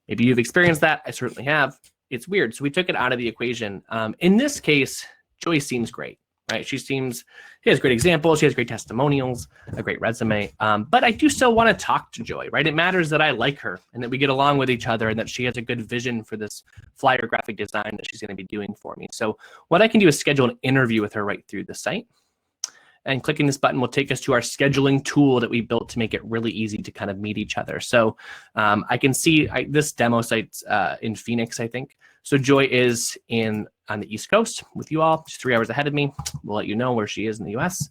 Maybe you've experienced that. I certainly have. It's weird. So we took it out of the equation. In this case, Joy seems great. right? She has great examples. She has great testimonials, a great resume. But I do still want to talk to Joy, right? It matters that I like her and that we get along with each other and that she has a good vision for this flyer graphic design that she's going to be doing for me. So what I can do is schedule an interview with her right through the site. And clicking this button will take us to our scheduling tool that we built to make it really easy to kind of meet each other. So I can see this demo site's in Phoenix, I think. So Joy is on the East Coast with you all. She's 3 hours ahead of me. We'll let you know where she is in the US.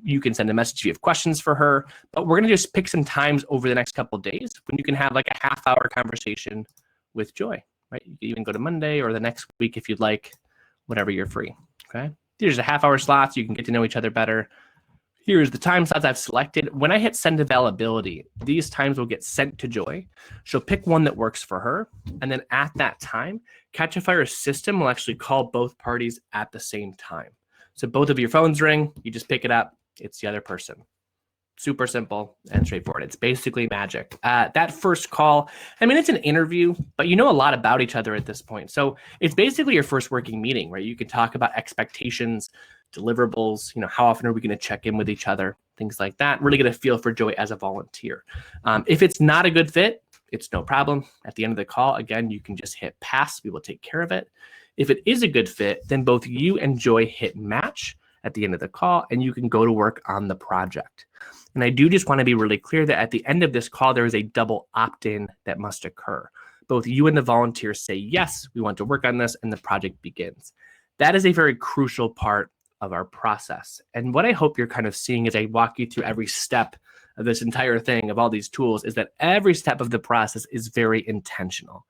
You can send a message if you have questions for her. But we're going to just pick some times over the next couple of days when you can have like a half-hour conversation with Joy, right? You can even go to Monday or the next week if you'd like, whenever you're free, okay? There's a half-hour slots. You can get to know each other better. Here's the time slots I've selected. When I hit send availability, these times will get sent to Joy. She'll pick one that works for her. And then at that time, Catchafire's system will actually call both parties at the same time. So both of your phones ring. You just pick it up. It's the other person. Super simple and straightforward. It's basically magic. That first call, I mean, it's an interview, but you know a lot about each other at this point. So it's basically your first working meeting where you can talk about expectations, deliverables, how often are we going to check in with each other, things like that. Really get a feel for Joy as a volunteer. If it's not a good fit, it's no problem. At the end of the call, again, you can just hit pass. We will take care of it. If it is a good fit, then both you and Joy hit match at the end of the call, and you can go to work on the project. And I do just want to be really clear that at the end of this call, there is a double opt-in that must occur. Both you and the volunteer say, yes, we want to work on this, and the project begins. That is a very crucial part of our process. And what I hope you're kind of seeing as I walk you through every step of this entire thing, of all these tools, is that every step of the process is very intentional.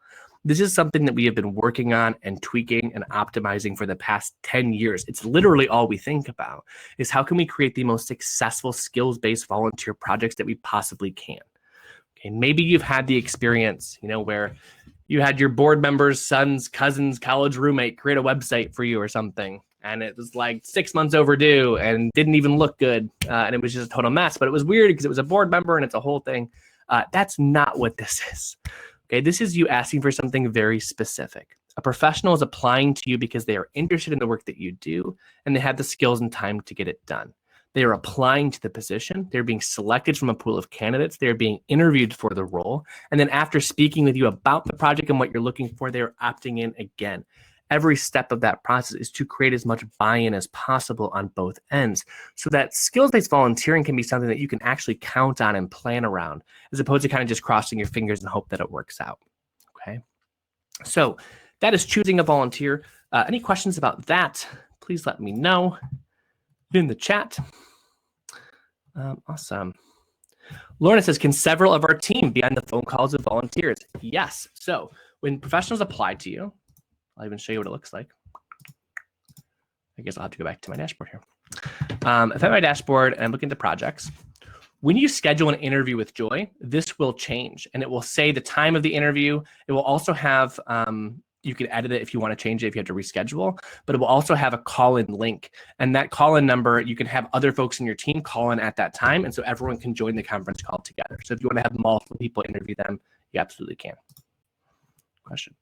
This is something that we have been working on and tweaking and optimizing for the past 10 years. It's literally all we think about is how can we create the most successful skills-based volunteer projects that we possibly can. Okay, maybe you've had the experience, where you had your board member's son's cousin's college roommate create a website for you or something, and it was like 6 months overdue and didn't even look good, and it was just a total mess. But it was weird because it was a board member and it's a whole thing. That's not what this is. Okay, this is you asking for something very specific. A professional is applying to you because they are interested in the work that you do and they have the skills and time to get it done. They are applying to the position. They're being selected from a pool of candidates. They're being interviewed for the role. And then after speaking with you about the project and what you're looking for, they're opting in again. Every step of that process is to create as much buy-in as possible on both ends so that skills-based volunteering can be something that you can actually count on and plan around as opposed to kind of just crossing your fingers and hope that it works out, okay? So that is choosing a volunteer. Any questions about that, please let me know in the chat. Awesome. Lorna says, can several of our team be on the phone calls with volunteers? Yes. So when professionals apply to you, I'll even show you what it looks like. I guess I'll have to go back to my dashboard here. If I'm at my dashboard and I'm looking at the projects, when you schedule an interview with Joy, this will change and it will say the time of the interview. It will also have, you can edit it if you want to change it, if you have to reschedule, but it will also have a call-in link. And that call-in number, you can have other folks in your team call in at that time. And so everyone can join the conference call together. So if you want to have multiple people interview them, you absolutely can. Question.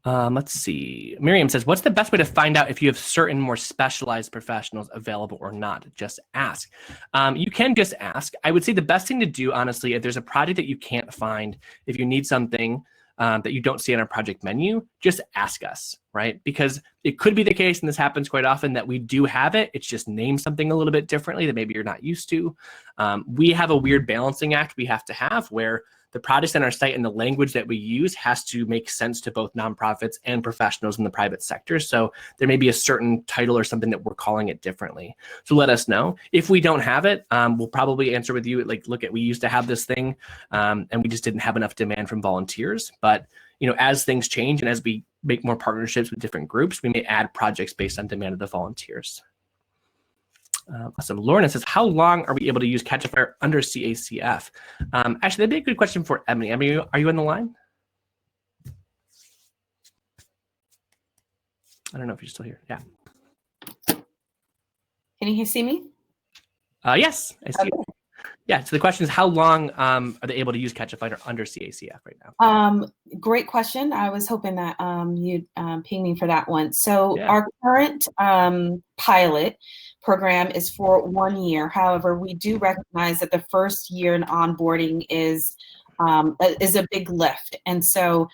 Let's see. Miriam says, what's the best way to find out if you have certain more specialized professionals available or not? Just ask. You can just ask. I would say the best thing to do, honestly, if there's a project that you can't find, if you need something that you don't see on our project menu, just ask us, right? Because it could be the case, and this happens quite often, that we do have it. It's just named something a little bit differently that maybe you're not used to. We have a weird balancing act we have to have where the projects on our site and the language that we use has to make sense to both nonprofits and professionals in the private sector. So there may be a certain title or something that we're calling it differently. So let us know. If we don't have it, we'll probably answer with you, like, look, we used to have this thing and we just didn't have enough demand from volunteers. But as things change and as we make more partnerships with different groups, we may add projects based on demand of the volunteers. Awesome. Lorna says, how long are we able to use Catchafire under CACF? Actually, that'd be a good question for Emily. Emily, are you on the line? I don't know if you're still here. Yeah. Can you see me? Yes, I see you. Yeah, so the question is, how long are they able to use Catchafire under CACF right now? Great question. I was hoping that you'd ping me for that one. So Yeah. our current pilot program is for 1 year. However, we do recognize that the first year in onboarding is a big lift. And so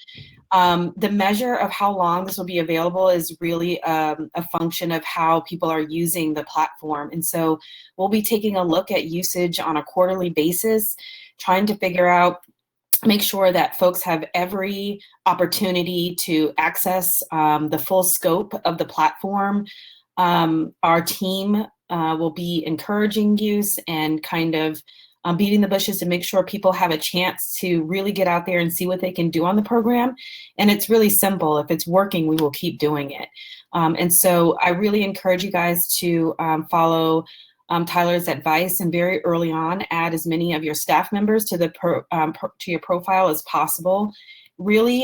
the measure of how long this will be available is really a function of how people are using the platform. And so we'll be taking a look at usage on a quarterly basis, trying to figure out, make sure that folks have every opportunity to access the full scope of the platform. Our team will be encouraging use and kind of beating the bushes to make sure people have a chance to really get out there and see what they can do on the program. And it's really simple. If it's working, we will keep doing it. And so I really encourage you guys to follow Tyler's advice and very early on add as many of your staff members to the to your profile as possible. Really,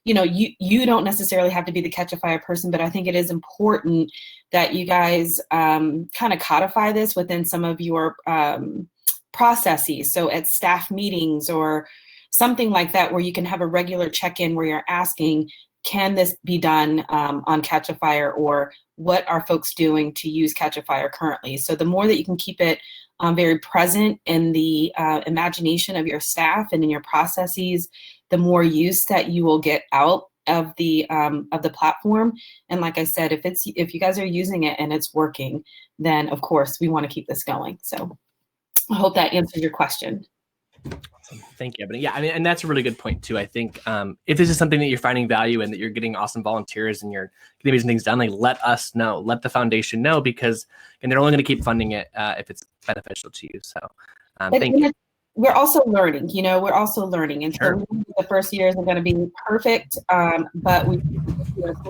you know, you don't necessarily have to be the Catchafire person, but I think it is important that you guys kind of codify this within some of your processes. So at staff meetings or something like that, where you can have a regular check-in where you're asking, can this be done on Catchafire, or what are folks doing to use Catchafire currently? So the more that you can keep it very present in the imagination of your staff and in your processes, the more use that you will get out of the platform. And like I said, if you guys are using it and it's working, then of course we want to keep this going. So I hope that answers your question. Awesome. Thank you, Ebony. Yeah, I mean, and that's a really good point too. I think if this is something that you're finding value in, that you're getting awesome volunteers and you're getting amazing things done, like let us know, let the foundation know, because and they're only going to keep funding it if it's beneficial to you. So thank you. We're also learning, you know, we're also learning. And Sure. so the first year isn't going to be perfect, but we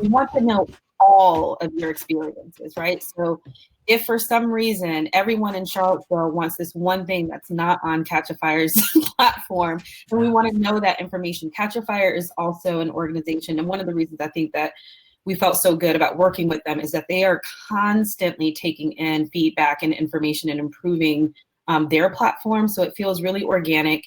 want to know all of your experiences, right? So if for some reason everyone in Charlottesville wants this one thing that's not on Catchafire's platform, then we want to know that information. Catchafire is also an organization, and one of the reasons I think that we felt so good about working with them is that they are constantly taking in feedback and information and improving their platform. So it feels really organic,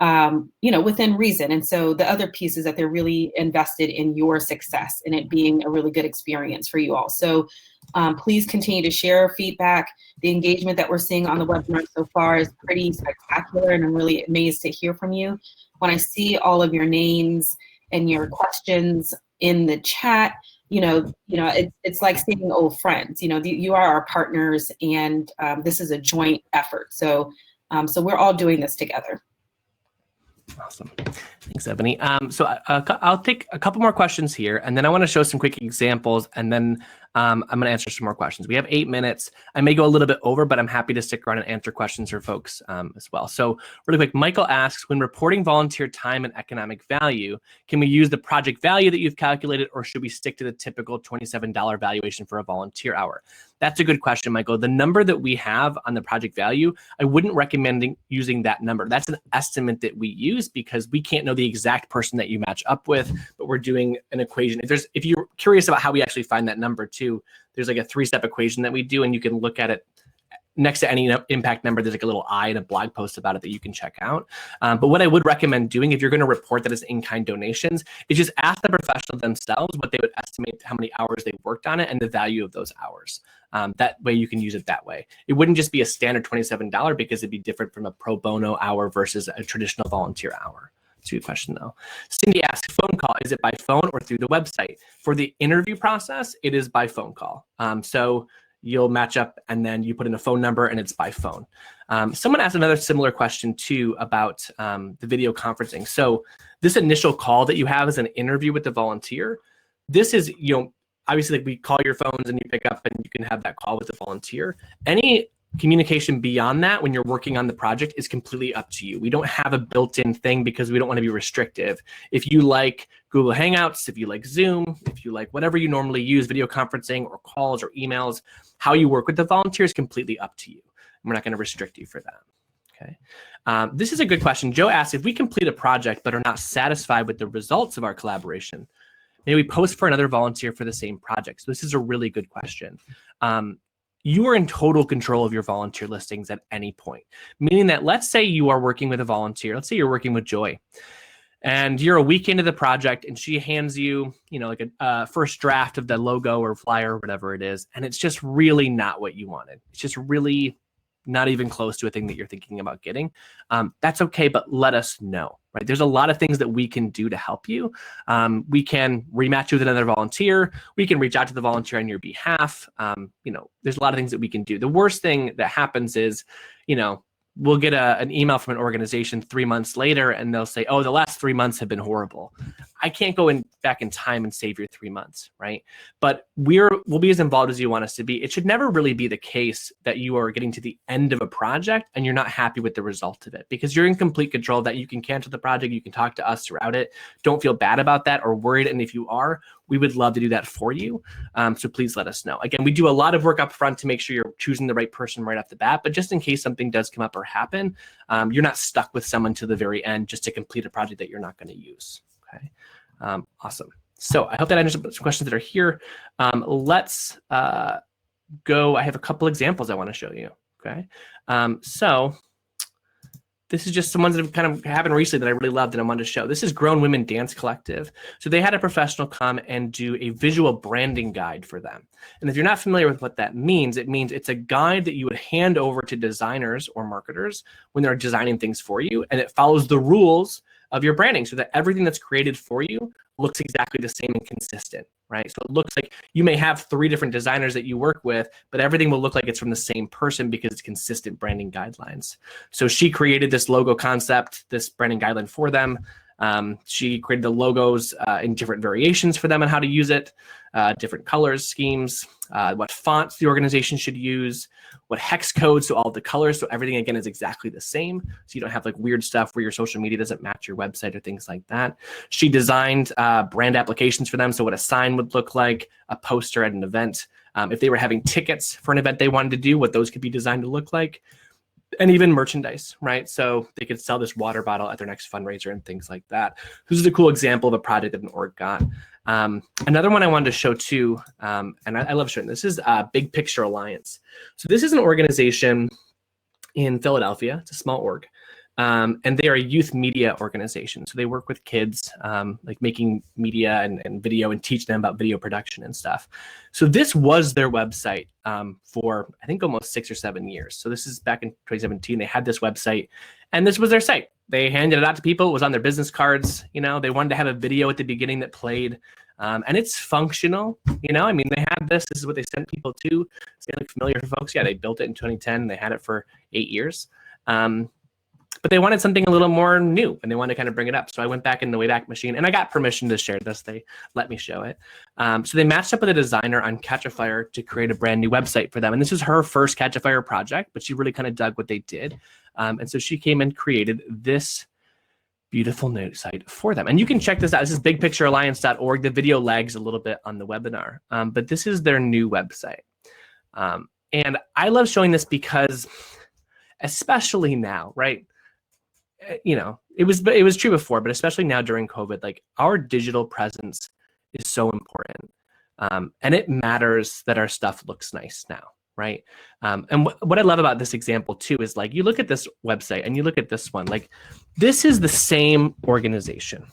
you know, within reason. And so the other piece is that they're really invested in your success and it being a really good experience for you all. So please continue to share feedback. The engagement that we're seeing on the webinar so far is pretty spectacular, and I'm really amazed to hear from you. When I see all of your names and your questions in the chat, it's like seeing old friends. You know, you are our partners, and this is a joint effort. So we're all doing this together. Awesome. Thanks, Ebony. So I'll take a couple more questions here, and then I want to show some quick examples, and then I'm going to answer some more questions. We have 8 minutes. I may go a little bit over, but I'm happy to stick around and answer questions for folks as well. So really quick, Michael asks, when reporting volunteer time and economic value, can we use the project value that you've calculated, or should we stick to the typical $27 valuation for a volunteer hour? That's a good question, Michael. The number that we have on the project value, I wouldn't recommend using that number. That's an estimate that we use because we can't know the exact person that you match up with, but we're doing an equation. If you're curious about how we actually find that number too, there's like a 3-step equation that we do, and you can look at it next to any impact number. There's like a little I and a blog post about it that you can check out. But what I would recommend doing, if you're going to report that as in-kind donations, is just ask the professional themselves what they would estimate, how many hours they worked on it, and the value of those hours. That way you can use it that way. It wouldn't just be a standard $27 because it'd be different from a pro bono hour versus a traditional volunteer hour. It's a good question though. Cindy asks, phone call, is it by phone or through the website? For the interview process, it is by phone call. So you'll match up and then you put in a phone number and it's by phone. Someone asked another similar question too about the video conferencing. So this initial call that you have is an interview with the volunteer. This is, obviously like we call your phones and you pick up and you can have that call with the volunteer. Any communication beyond that when you're working on the project is completely up to you. We don't have a built-in thing because we don't want to be restrictive. If you like Google Hangouts, if you like Zoom, if you like whatever you normally use, video conferencing or calls or emails, how you work with the volunteer is completely up to you. And we're not going to restrict you for that. Okay. This is a good question. Joe asked, if we complete a project but are not satisfied with the results of our collaboration, may we post for another volunteer for the same project? So this is a really good question. you are in total control of your volunteer listings at any point. Meaning that, let's say you are working with a volunteer, let's say you're working with Joy, and you're a week into the project and she hands you, like a first draft of the logo or flyer or whatever it is, and it's just really not what you wanted. It's just really not even close to a thing that you're thinking about getting. That's okay, but let us know, right? There's a lot of things that we can do to help you. We can rematch you with another volunteer. We can reach out to the volunteer on your behalf. There's a lot of things that we can do. The worst thing that happens is, we'll get an email from an organization 3 months later and they'll say, oh, the last 3 months have been horrible. I can't go back in time and save your 3 months, right? But we'll be as involved as you want us to be. It should never really be the case that you are getting to the end of a project and you're not happy with the result of it, because you're in complete control of that. You can cancel the project. You can talk to us throughout it. Don't feel bad about that or worried. And if you are, we would love to do that for you. So please let us know. Again, we do a lot of work up front to make sure you're choosing the right person right off the bat, but just in case something does come up or happen, you're not stuck with someone to the very end just to complete a project that you're not going to use. Okay, awesome. So I hope that answers some questions that are here. Let's go. I have a couple examples I want to show you. Okay, so this is just some ones that have kind of happened recently that I really loved and I wanted to show. This is Grown Women Dance Collective. So they had a professional come and do a visual branding guide for them. And if you're not familiar with what that means, it means it's a guide that you would hand over to designers or marketers when they're designing things for you. And it follows the rules of your branding so that everything that's created for you looks exactly the same and consistent, right? So it looks like you may have 3 different designers that you work with, but everything will look like it's from the same person because it's consistent branding guidelines. So she created this logo concept, this branding guideline for them. She created the logos in different variations for them and how to use it, different colors, schemes, what fonts the organization should use, what hex codes, so all the colors, so everything again is exactly the same. So you don't have like weird stuff where your social media doesn't match your website or things like that. She designed brand applications for them, so what a sign would look like, a poster at an event. If they were having tickets for an event they wanted to do, what those could be designed to look like. And even merchandise, right? So they could sell this water bottle at their next fundraiser and things like that. This is a cool example of a project that an org got. Another one I wanted to show too, and I love showing this, is Big Picture Alliance. So this is an organization in Philadelphia. It's a small org. And they are a youth media organization. So they work with kids, like making media and video and teach them about video production and stuff. So this was their website for, I think, almost 6 or 7 years. So this is back in 2017. They had this website and this was their site. They handed it out to people. It was on their business cards. They wanted to have a video at the beginning that played. And it's functional. I mean, they had this. This is what they sent people to. Is it like familiar for folks? Yeah, they built it in 2010. They had it for 8 years. But they wanted something a little more new and they wanted to kind of bring it up. So I went back in the Wayback Machine and I got permission to share this. They let me show it. So they matched up with a designer on Catchafire to create a brand new website for them. And this was her first Catchafire project, but she really kind of dug what they did. And so she came and created this beautiful new site for them. And you can check this out. This is bigpicturealliance.org. The video lags a little bit on the webinar, but this is their new website. And I love showing this because, especially now, right? It was true before, but especially now during COVID, like our digital presence is so important. And it matters that our stuff looks nice now, right? And what I love about this example too is, like, you look at this website and you look at this one, like this is the same organization.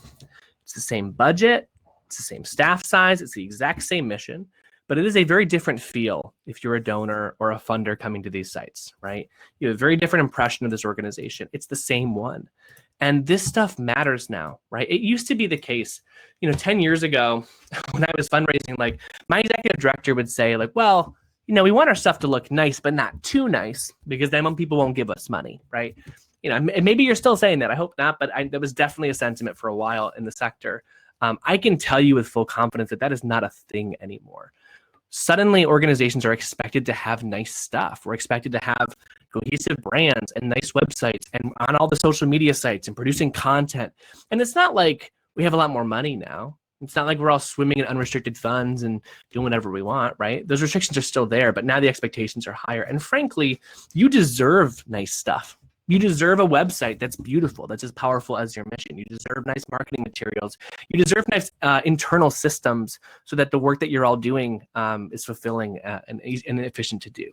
It's the same budget. It's the same staff size. It's the exact same mission. But it is a very different feel if you're a donor or a funder coming to these sites, right? You have a very different impression of this organization. It's the same one. And this stuff matters now, right? It used to be the case, 10 years ago when I was fundraising, like my executive director would say, like, well, we want our stuff to look nice, but not too nice, because then people won't give us money, right? Maybe you're still saying that. I hope not, but that was definitely a sentiment for a while in the sector. I can tell you with full confidence that is not a thing anymore. Suddenly, organizations are expected to have nice stuff. We're expected to have cohesive brands and nice websites and on all the social media sites and producing content. And it's not like we have a lot more money now. It's not like we're all swimming in unrestricted funds and doing whatever we want, right? Those restrictions are still there, but now the expectations are higher. And frankly, you deserve nice stuff. You deserve a website that's beautiful, that's as powerful as your mission. You deserve nice marketing materials. You deserve nice internal systems so that the work that you're all doing is fulfilling and efficient to do,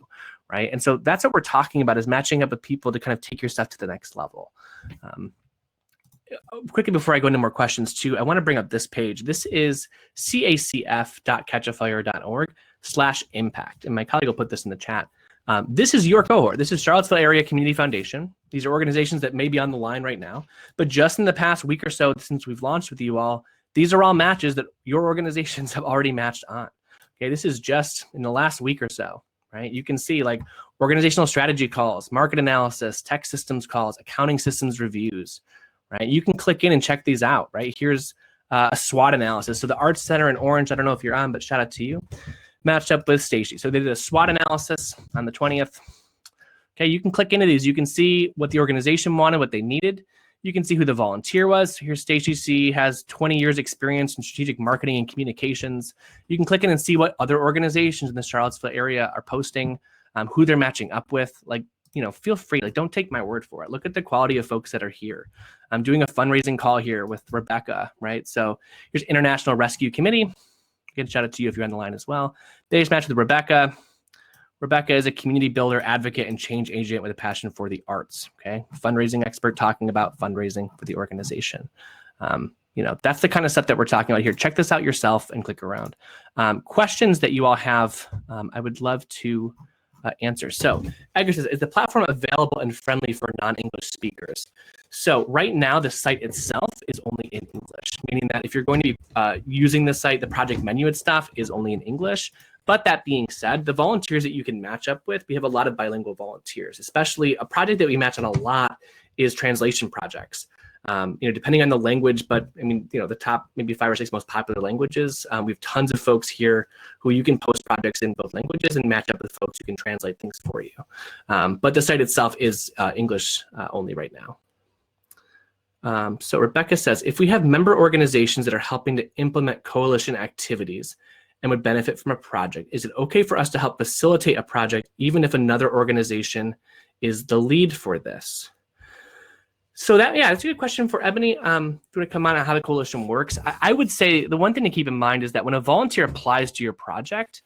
right? And so that's what we're talking about, is matching up with people to kind of take your stuff to the next level. Quickly before I go into more questions too, I want to bring up this page. This is cacf.catchafire.org/impact. And my colleague will put this in the chat. This is your cohort. This is Charlottesville Area Community Foundation. These are organizations that may be on the line right now, but just in the past week or so since we've launched with you all, these are all matches that your organizations have already matched on. Okay, this is just in the last week or so, right? You can see like organizational strategy calls, market analysis, tech systems calls, accounting systems reviews, right? You can click in and check these out, right? Here's a SWOT analysis. So the Arts Center in Orange, I don't know if you're on, but shout out to you, matched up with Stacy. So they did a SWOT analysis on the 20th. Okay, you can click into these. You can see what the organization wanted, what they needed. You can see who the volunteer was. Here's Stacy C, has 20 years experience in strategic marketing and communications. You can click in and see what other organizations in the Charlottesville area are posting, who they're matching up with. Like, you know, feel free, like, don't take my word for it. Look at the quality of folks that are here. I'm doing a fundraising call here with Rebecca, right? So here's International Rescue Committee. Again, shout out to you if you're on the line as well. They just matched with Rebecca. Rebecca is a community builder, advocate, and change agent with a passion for the arts, okay? Fundraising expert talking about fundraising for the organization. You know, that's the kind of stuff that we're talking about here. Check this out yourself and click around. Questions that you all have, I would love to answer. So Edgar says, is the platform available and friendly for non-English speakers? So right now, the site itself is only in English, meaning that if you're going to be using the site, the project menu and stuff is only in English. But that being said, the volunteers that you can match up with, we have a lot of bilingual volunteers, especially a project that we match on a lot is translation projects. You know, depending on the language, but I mean, you know, the top maybe 5 or 6 most popular languages. We have tons of folks here who you can post projects in both languages and match up with folks who can translate things for you. But the site itself is English only right now. So Rebecca says, if we have member organizations that are helping to implement coalition activities and would benefit from a project, is it okay for us to help facilitate a project even if another organization is the lead for this? So that, yeah, that's a good question for Ebony. If you want to come on how the coalition works, I would say the one thing to keep in mind is that when a volunteer applies to your project,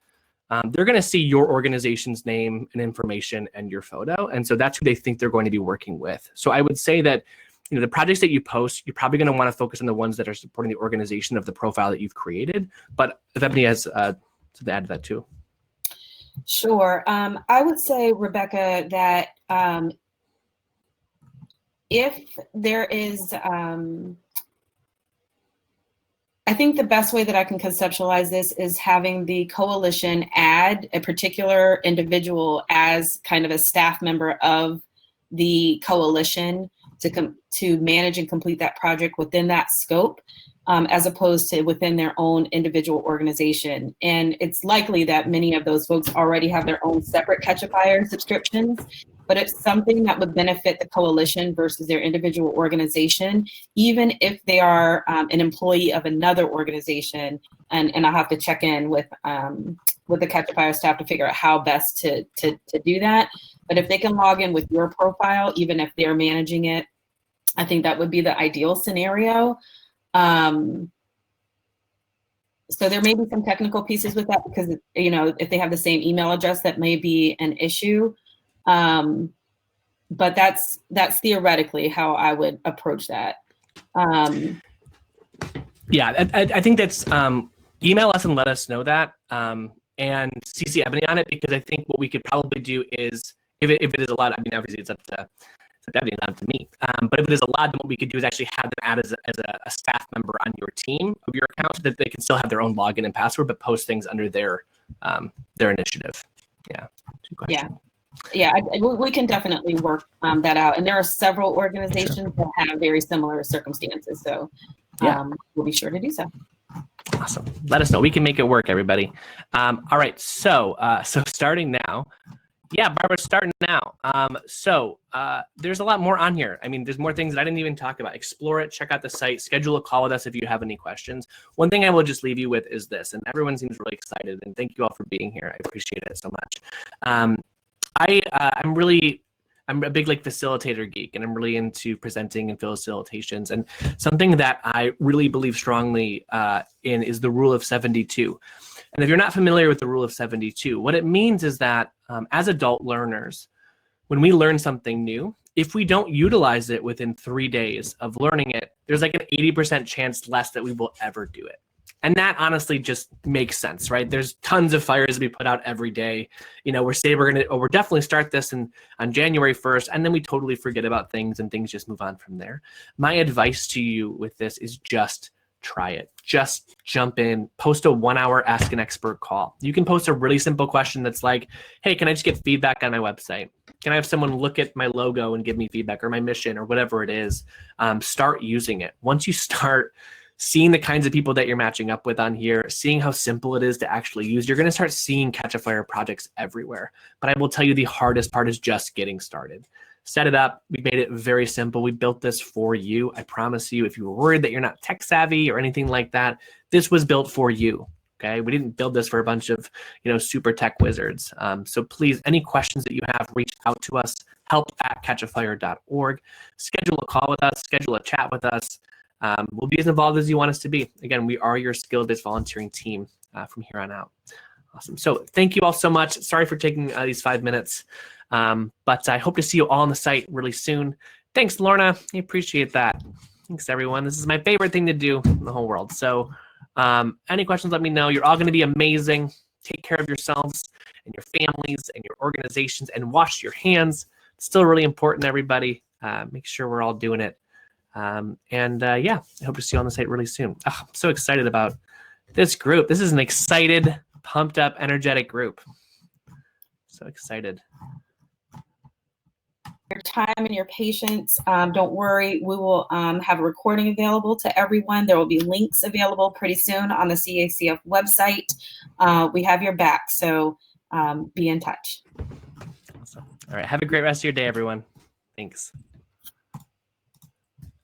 they're going to see your organization's name and information and your photo. And so that's who they think they're going to be working with. So I would say that, you know, the projects that you post, you're probably going to want to focus on the ones that are supporting the organization of the profile that you've created. But if Ebony has something to add to that too. Sure. I would say, Rebecca, that if there is, I think the best way that I can conceptualize this is having the coalition add a particular individual as kind of a staff member of the coalition to manage and complete that project within that scope, as opposed to within their own individual organization. And it's likely that many of those folks already have their own separate Catchafire subscriptions, but it's something that would benefit the coalition versus their individual organization, even if they are an employee of another organization. And I'll have to check in with the Catchafire staff to figure out how best to do that. But if they can log in with your profile, even if they're managing it, I think that would be the ideal scenario. So there may be some technical pieces with that because, you know, if they have the same email address, that may be an issue. But that's theoretically how I would approach that. Yeah, I think that's email us and let us know that, and CC Ebony on it, because I think what we could probably do is, if it is allowed, I mean, obviously it's up to Ebony, not up to me, but if it is allowed, then what we could do is actually have them add as a staff member on your team of your account so that they can still have their own login and password, but post things under their initiative. Yeah. Good question. Yeah, we can definitely work that out. And there are several organizations that have very similar circumstances. So we'll be sure to do so. Awesome. Let us know. We can make it work, everybody. All right. So starting now. Yeah, Barbara, starting now. There's a lot more on here. I mean, there's more things that I didn't even talk about. Explore it, check out the site, schedule a call with us if you have any questions. One thing I will just leave you with is this, and everyone seems really excited, and thank you all for being here. I appreciate it so much. I'm really I'm a big like facilitator geek, and I'm really into presenting and facilitations. And something that I really believe strongly in is the rule of 72. And if you're not familiar with the rule of 72, what it means is that as adult learners, when we learn something new, if we don't utilize it within 3 days of learning it, there's like an 80% chance less that we will ever do it. And that honestly just makes sense, right? There's tons of fires to be put out every day. You know, we're definitely start this on January 1st, and then we totally forget about things and things just move on from there. My advice to you with this is just try it. Just jump in, post a 1-hour Ask an Expert call. You can post a really simple question that's like, hey, can I just get feedback on my website? Can I have someone look at my logo and give me feedback, or my mission, or whatever it is? Start using it. Once you start seeing the kinds of people that you're matching up with on here, seeing how simple it is to actually use, you're going to start seeing Catchafire projects everywhere. But I will tell you, the hardest part is just getting started. Set it up. We made it very simple. We built this for you. I promise you, if you were worried that you're not tech savvy or anything like that, this was built for you. Okay, we didn't build this for a bunch of super tech wizards. So please, any questions that you have, reach out to us. help@catchafire.org. Schedule a call with us. Schedule a chat with us. We'll be as involved as you want us to be. Again, we are your skill-based volunteering team from here on out. Awesome. So thank you all so much. Sorry for taking these 5 minutes, but I hope to see you all on the site really soon. Thanks, Lorna. I appreciate that. Thanks, everyone. This is my favorite thing to do in the whole world. So any questions, let me know. You're all going to be amazing. Take care of yourselves and your families and your organizations, and wash your hands. It's still really important, everybody. Make sure we're all doing it. Yeah, I hope to see you on the site really soon. Oh, I'm so excited about this group. This is an excited, pumped up, energetic group. So excited. Your time and your patience. Don't worry, we will have a recording available to everyone. There will be links available pretty soon on the CACF website. We have your back, so be in touch. Awesome. All right, have a great rest of your day, everyone. Thanks.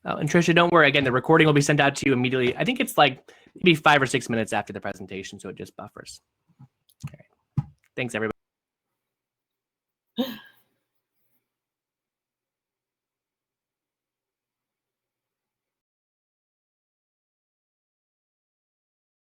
Oh, and Tricia, don't worry. Again, the recording will be sent out to you immediately. I think it's like maybe 5 or 6 minutes after the presentation, so it just buffers. All right. Thanks, everybody.